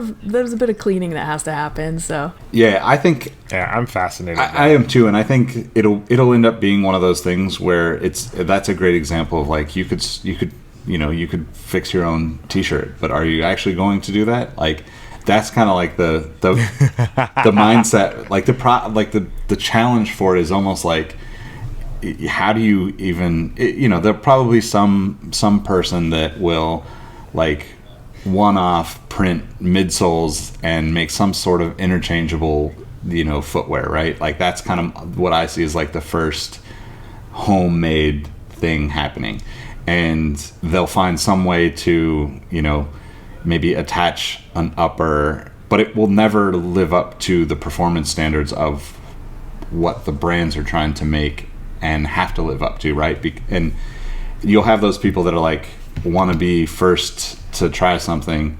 of cleaning that has to happen. So I think I'm fascinated. I am too, and I think it'll end up being one of those things where that's a great example of like you could fix your own t-shirt, but are you actually going to do that? Like, that's kind of like the mindset, like the challenge for it is almost like, how do you even, there'll probably some person that will like one-off print midsoles and make some sort of interchangeable, footwear, right? Like that's kind of what I see as like the first homemade thing happening, and they'll find some way to, you know, maybe attach an upper, but it will never live up to the performance standards of what the brands are trying to make and have to live up to, right? And you'll have those people that are like, want to be first to try something,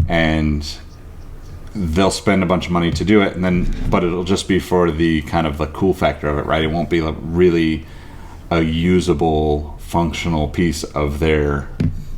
and they'll spend a bunch of money to do it, and then, but it'll just be for the kind of the cool factor of it, right? It won't be like really a usable, functional piece of their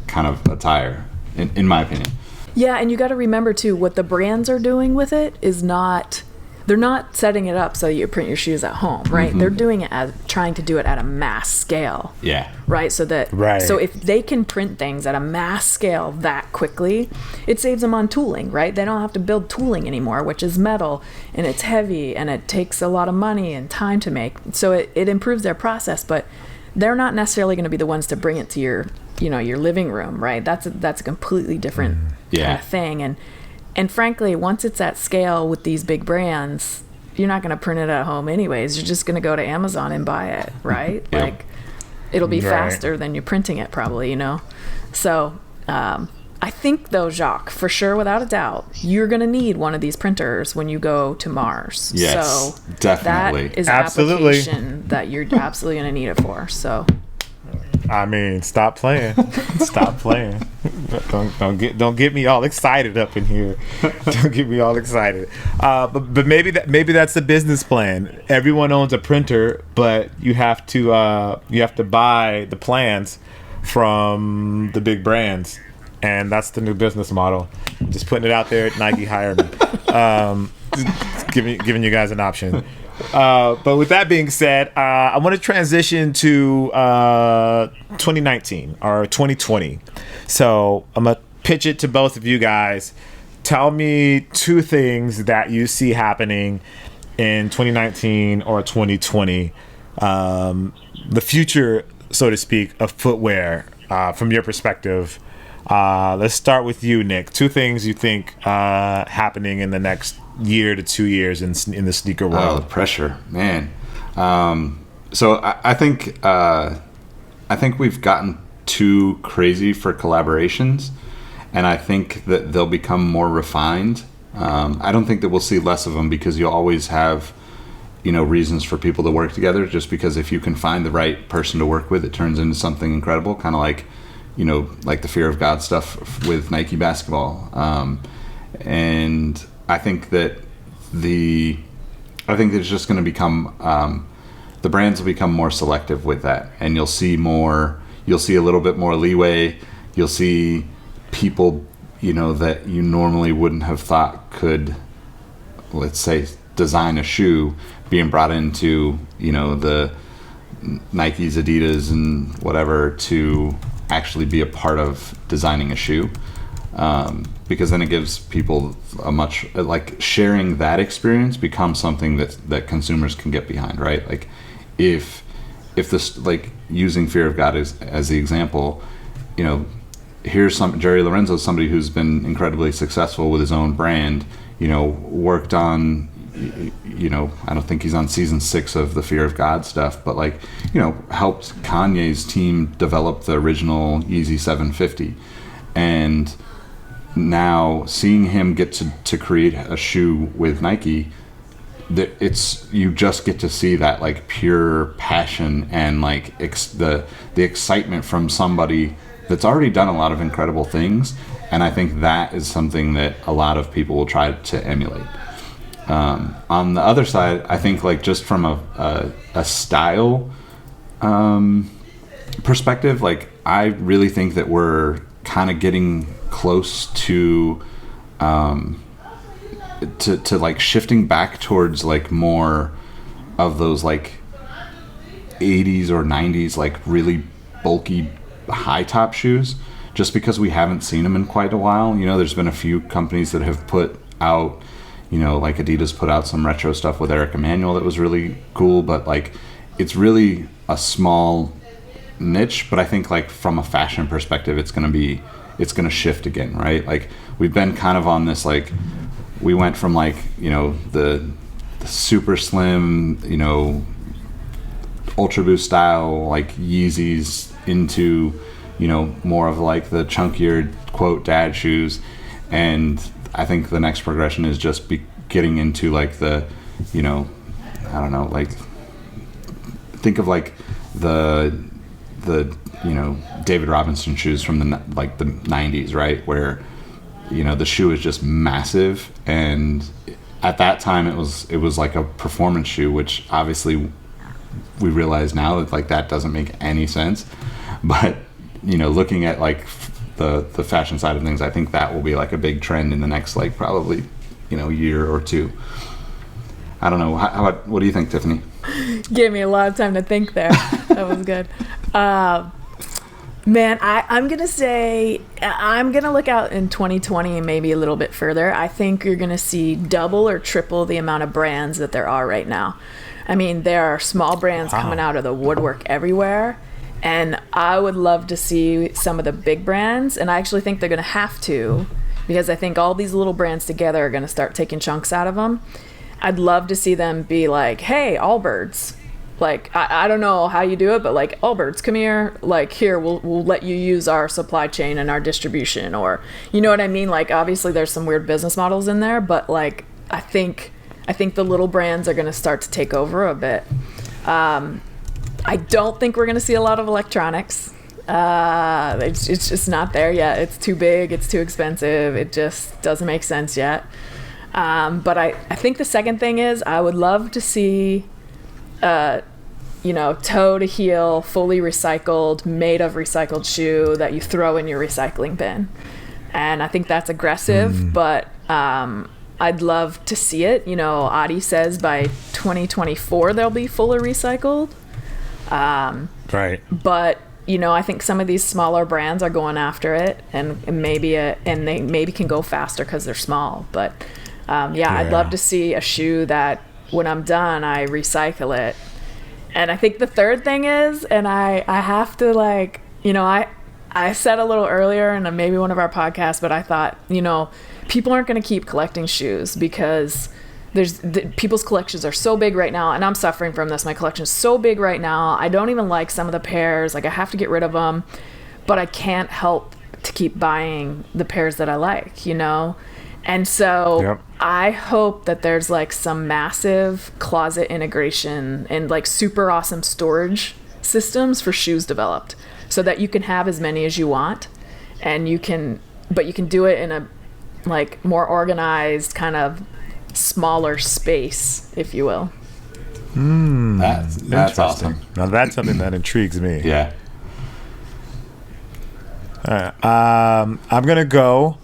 kind of attire, in my opinion. Yeah, and you got to remember too, what the brands are doing with it is not, they're not setting it up so you print your shoes at home, right? Mm-hmm. They're doing it as trying to do it at a mass scale. Yeah. Right? So that, Right. so if they can print things at a mass scale that quickly, it saves them on tooling, right? They don't have to build tooling anymore, which is metal and it's heavy and it takes a lot of money and time to make. So it improves their process, but they're not necessarily going to be the ones to bring it to your, you know, your living room, right? That's a completely different kind of thing. And frankly, once it's at scale with these big brands, you're not going to print it at home anyways. You're just going to go to Amazon and buy it, right? Yep. Like, it'll be Right. faster than you printing it probably, you know? So, I think though, Jacques, for sure, without a doubt, you're going to need one of these printers when you go to Mars. Yes, so definitely. That is Absolutely. an application that you're absolutely going to need it for. So, I mean, stop playing. Stop playing. Don't get me all excited up in here. Don't get me all excited. But maybe that's the business plan. Everyone owns a printer, but you have to buy the plans from the big brands, and that's the new business model. Just putting it out there. Nike, hire me. Just giving you guys an option. But with that being said, I want to transition to 2019 or 2020. So I'm going to pitch it to both of you guys. Tell me two things that you see happening in 2019 or 2020. The future, so to speak, of footwear from your perspective. Let's start with you, Nick. Two things you think happening in the next year to 2 years in the sneaker Oh, world. the pressure, man. So I think we've gotten too crazy for collaborations, and I think that they'll become more refined. I don't think that we'll see less of them, because you'll always have, you know, reasons for people to work together. Just because if you can find the right person to work with, it turns into something incredible. Kind of like, you know, like the Fear of God stuff with Nike basketball. And I think that it's just going to become, the brands will become more selective with that, and you'll see a little bit more leeway. You'll see people, you know, that you normally wouldn't have thought could, let's say, design a shoe, being brought into, you know, the Nikes, Adidas, and whatever, to actually be a part of designing a shoe. Because then it gives people a much, like, sharing that experience becomes something that consumers can get behind, right? Like, if this, like, using Fear of God as the example, you know, here's Jerry Lorenzo, somebody who's been incredibly successful with his own brand, you know, worked on, you know, I don't think he's on season 6 of the Fear of God stuff, but, like, you know, helped Kanye's team develop the original Yeezy 750. And now seeing him get to create a shoe with Nike, you just get to see that, like, pure passion and, like, the excitement from somebody that's already done a lot of incredible things. And I think that is something that a lot of people will try to emulate. On the other side, I think, like, just from a style perspective, like, I really think that we're kind of getting close to like shifting back towards, like, more of those, like, 80s or 90s, like, really bulky high top shoes, just because we haven't seen them in quite a while. You know, there's been a few companies that have put out, you know, like Adidas put out some retro stuff with Eric Emanuel that was really cool, but, like, it's really a small niche. But I think, like, from a fashion perspective, it's going to shift again, right? Like, we've been kind of on this, like, we went from, like, you know, the super slim, you know, Ultra Boost style like Yeezys into, you know, more of like the chunkier quote dad shoes. And I think the next progression is just getting into like the, you know, I don't know, like think of like the you know, David Robinson shoes from the 90s, right, where, you know, the shoe is just massive, and at that time it was like a performance shoe, which obviously we realize now that like that doesn't make any sense. But, you know, looking at like the fashion side of things, I think that will be like a big trend in the next like probably, you know, year or two. I don't know. How about, what do you think, Tiffany? Gave me a lot of time to think there. That was good. Man, I'm going to say, I'm going to look out in 2020 and maybe a little bit further. I think you're going to see double or triple the amount of brands that there are right now. I mean, there are small brands coming out of the woodwork everywhere. And I would love to see some of the big brands. And I actually think they're going to have to, because I think all these little brands together are going to start taking chunks out of them. I'd love to see them be like, hey, Allbirds. Like, I don't know how you do it, but like, Allbirds, come here. Like, here, we'll let you use our supply chain and our distribution, or, you know what I mean? Like, obviously there's some weird business models in there, but like, I think the little brands are going to start to take over a bit. I don't think we're going to see a lot of electronics. It's just not there yet. It's too big. It's too expensive. It just doesn't make sense yet. But I think the second thing is I would love to see, you know, toe to heel, fully recycled, made of recycled shoe that you throw in your recycling bin. And I think that's aggressive, but I'd love to see it. You know, Adi says by 2024 they'll be fully recycled. Right. But, you know, I think some of these smaller brands are going after it, and maybe and they maybe can go faster because they're small. But yeah, I'd love to see a shoe that when I'm done, I recycle it. And I think the third thing is, and I have to, like, you know, I said a little earlier in maybe one of our podcasts, but I thought, you know, people aren't going to keep collecting shoes because people's collections are so big right now, and I'm suffering from this. My collection is so big right now. I don't even like some of the pairs. Like, I have to get rid of them, but I can't help to keep buying the pairs that I like, you know? And so I hope that there's like some massive closet integration and like super awesome storage systems for shoes developed so that you can have as many as you want, and you can do it in a like more organized kind of smaller space, if you will. That's awesome. Now that's something that intrigues me. Yeah. I'm gonna go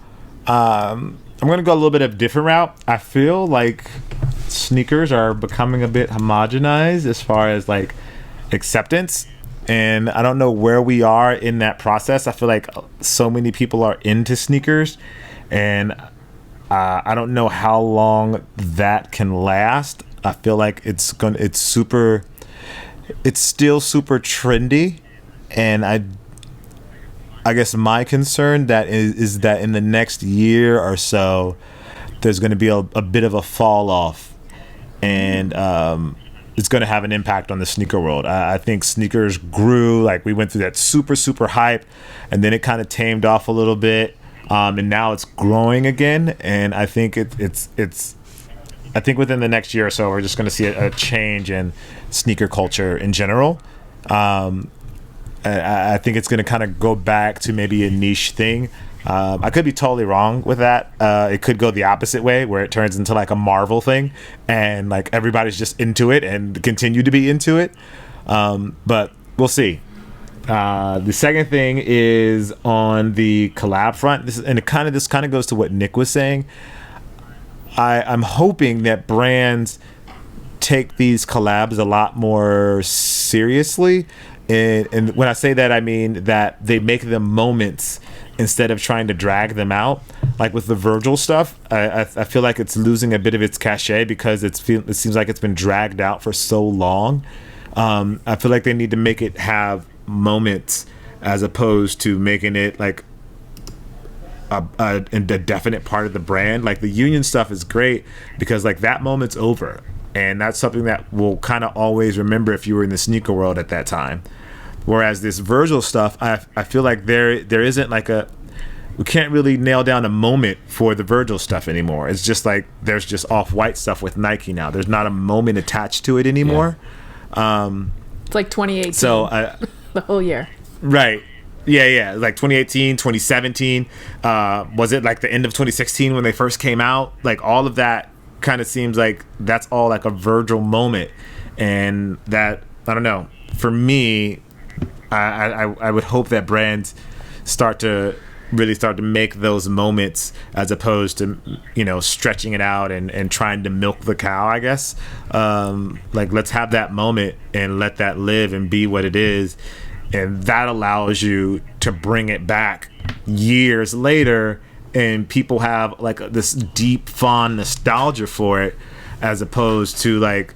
a little bit of a different route. I feel like sneakers are becoming a bit homogenized as far as like acceptance, and I don't know where we are in that process. I feel like so many people are into sneakers, and I don't know how long that can last. I feel like it's still super trendy, and I guess my concern that is that in the next year or so, there's going to be a bit of a fall off, and it's going to have an impact on the sneaker world. I think sneakers grew, like we went through that super hype, and then it kind of tamed off a little bit. And now it's growing again, and I think I think within the next year or so, we're just going to see a change in sneaker culture in general. I think it's going to kind of go back to maybe a niche thing. I could be totally wrong with that. It could go the opposite way, where it turns into like a Marvel thing, and like everybody's just into it and continue to be into it. But we'll see. The second thing is on the collab front. This kind of goes to what Nick was saying. I'm hoping that brands take these collabs a lot more seriously, and when I say that, I mean that they make them moments instead of trying to drag them out. Like with the Virgil stuff, I feel like it's losing a bit of its cachet because it seems like it's been dragged out for so long. I feel like they need to make it have moments as opposed to making it like a definite part of the brand. Like the Union stuff is great because like that moment's over. and that's something that we'll kind of always remember if you were in the sneaker world at that time. Whereas this Virgil stuff, I feel like there isn't like we can't really nail down a moment for the Virgil stuff anymore. It's just like there's just Off-White stuff with Nike now. There's not a moment attached to it anymore. It's like 2018. So the whole year. Right. Yeah. Like 2018, 2017. Was it like the end of 2016 when they first came out? Like all of that kind of seems like that's all like a Virgil moment. And that, I don't know, for me, I would hope that brands start to make those moments as opposed to, stretching it out and trying to milk the cow, I guess. Like, let's have that moment and let that live and be what it is. And that allows you to bring it back years later, and people have like this deep, fond nostalgia for it, as opposed to like,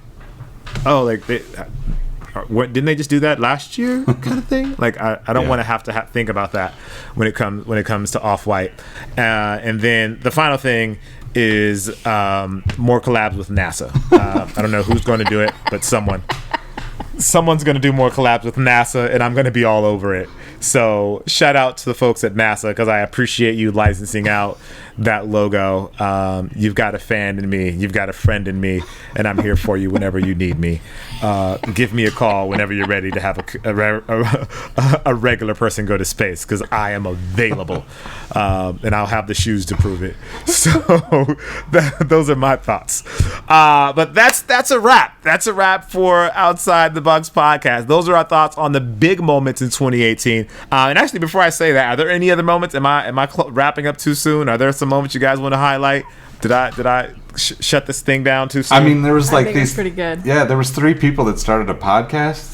oh, like didn't they just do that last year kind of thing? Like I don't want to have to think about that when it comes to Off-White. And then the final thing is more collabs with NASA. I don't know who's going to do it, but someone's going to do more collabs with NASA, and I'm going to be all over it. So shout out to the folks at NASA, because I appreciate you licensing out that logo. You've got a fan in me, you've got a friend in me, and I'm here for you whenever you need me. Give me a call whenever you're ready to have a regular person go to space, because I am available, and I'll have the shoes to prove it. So those are my thoughts. But that's a wrap. That's a wrap for Outside the Box podcast. Those are our thoughts on the big moments in 2018. And actually, before I say that, are there any other moments? Am I wrapping up too soon? Are there some moments you guys want to highlight? Did I shut this thing down too soon? I mean, there was like these. It's pretty good. Yeah, there was 3 people that started a podcast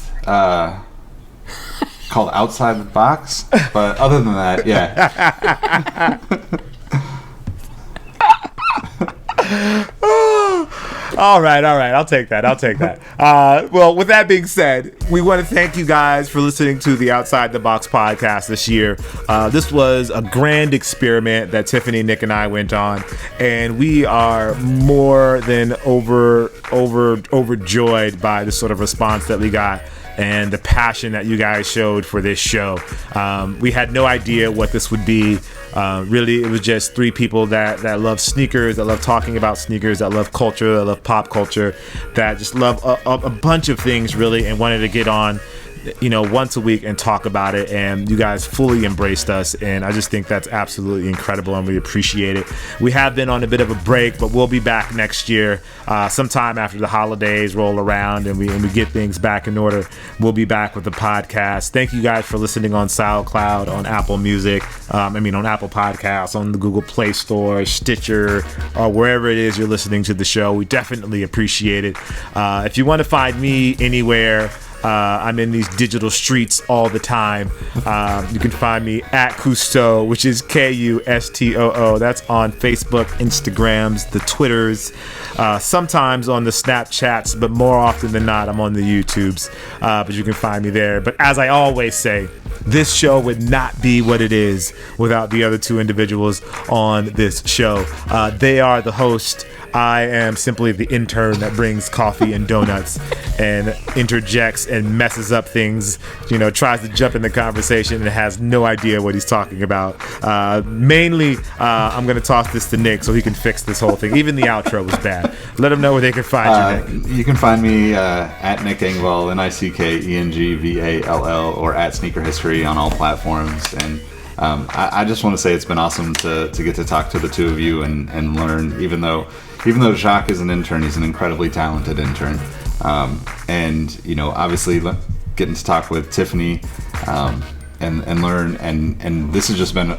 called Outside the Box. But other than that, yeah. All right. I'll take that. Well, with that being said, we want to thank you guys for listening to the Outside the Box podcast this year. This was a grand experiment that Tiffany, Nick, and I went on, and we are more than overjoyed by the sort of response that we got and the passion that you guys showed for this show. We had no idea what this would be. Really, it was just 3 people that love sneakers, that love talking about sneakers, that love culture, that love pop culture, that just love a bunch of things, really, and wanted to get on once a week and talk about it. And you guys fully embraced us, and I just think that's absolutely incredible, and we appreciate it. We have been on a bit of a break, but we'll be back next year, sometime after the holidays roll around and we get things back in order. We'll be back with the podcast. Thank you guys for listening on SoundCloud, on Apple Music, on Apple Podcasts, on the Google Play Store, Stitcher, or wherever it is you're listening to the show. We definitely appreciate it. If you want to find me anywhere, I'm in these digital streets all the time. You can find me at Cousteau, which is Kustoo. That's on Facebook, Instagrams, the Twitters, sometimes on the Snapchats, but more often than not, I'm on the YouTubes. But you can find me there. But as I always say, this show would not be what it is without the other 2 individuals on this show. They are the host. I am simply the intern that brings coffee and donuts and interjects and messes up things, tries to jump in the conversation and has no idea what he's talking about. Mainly, I'm going to toss this to Nick so he can fix this whole thing. Even the outro was bad. Let him know where they can find you, Nick. You can find me at Nick Engvall, NickEngvall, or at Sneaker History on all platforms. And I just want to say it's been awesome to get to talk to the 2 of you and learn, even though Jacques is an intern, he's an incredibly talented intern. And, obviously getting to talk with Tiffany and learn. And this has just been,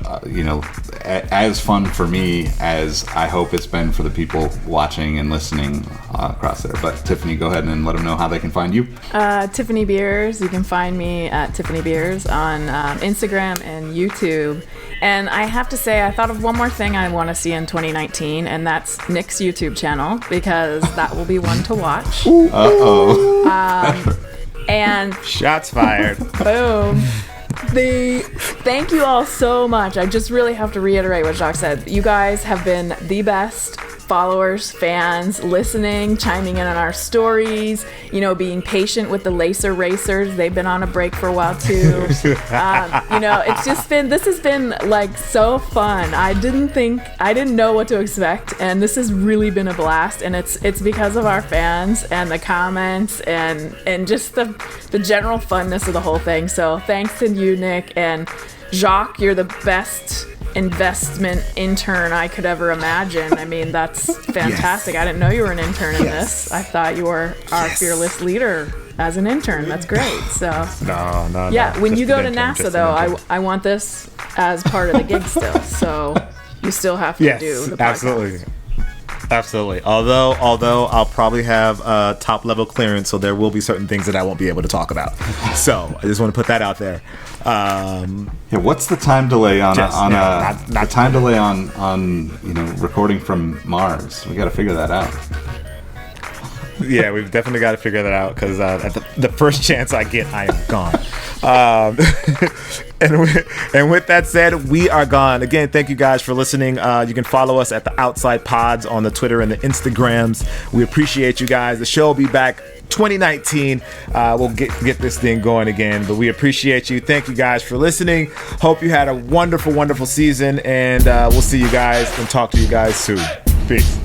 as fun for me as I hope it's been for the people watching and listening across there. But Tiffany, go ahead and let them know how they can find you. Tiffany Beers. You can find me at Tiffany Beers on Instagram and YouTube. And I have to say, I thought of one more thing I want to see in 2019, and that's Nick's YouTube channel, because that will be one to watch. And shots fired. Boom. Thank you all so much. I just really have to reiterate what Jacques said. You guys have been the best followers, fans, listening, chiming in on our stories, being patient with the Lacer Racers. They've been on a break for a while too. This has been like so fun. I didn't know what to expect, and this has really been a blast, and it's because of our fans and the comments and just the general funness of the whole thing. So thanks to you, Nick, and Jacques, you're the best investment intern I could ever imagine. I mean, that's fantastic. Yes. I didn't know you were an intern in this. I thought you were our fearless leader as an intern. That's great. So no. Yeah, when you go to NASA though, I want this as part of the gig still. So you still have to do the podcast. Absolutely. Although I'll probably have top level clearance, so there will be certain things that I won't be able to talk about. So I just want to put that out there. What's the time delay on recording from Mars? We got to figure that out. Yeah, we've definitely got to figure that out, because at the first chance I get, I am gone. And with that said, we are gone. Again, thank you guys for listening. You can follow us at the Outside Pods on the Twitter and the Instagrams. We appreciate you guys. The show will be back 2019. We'll get this thing going again, but we appreciate you. Thank you guys for listening. Hope you had a wonderful, wonderful season, and we'll see you guys and talk to you guys soon. Peace.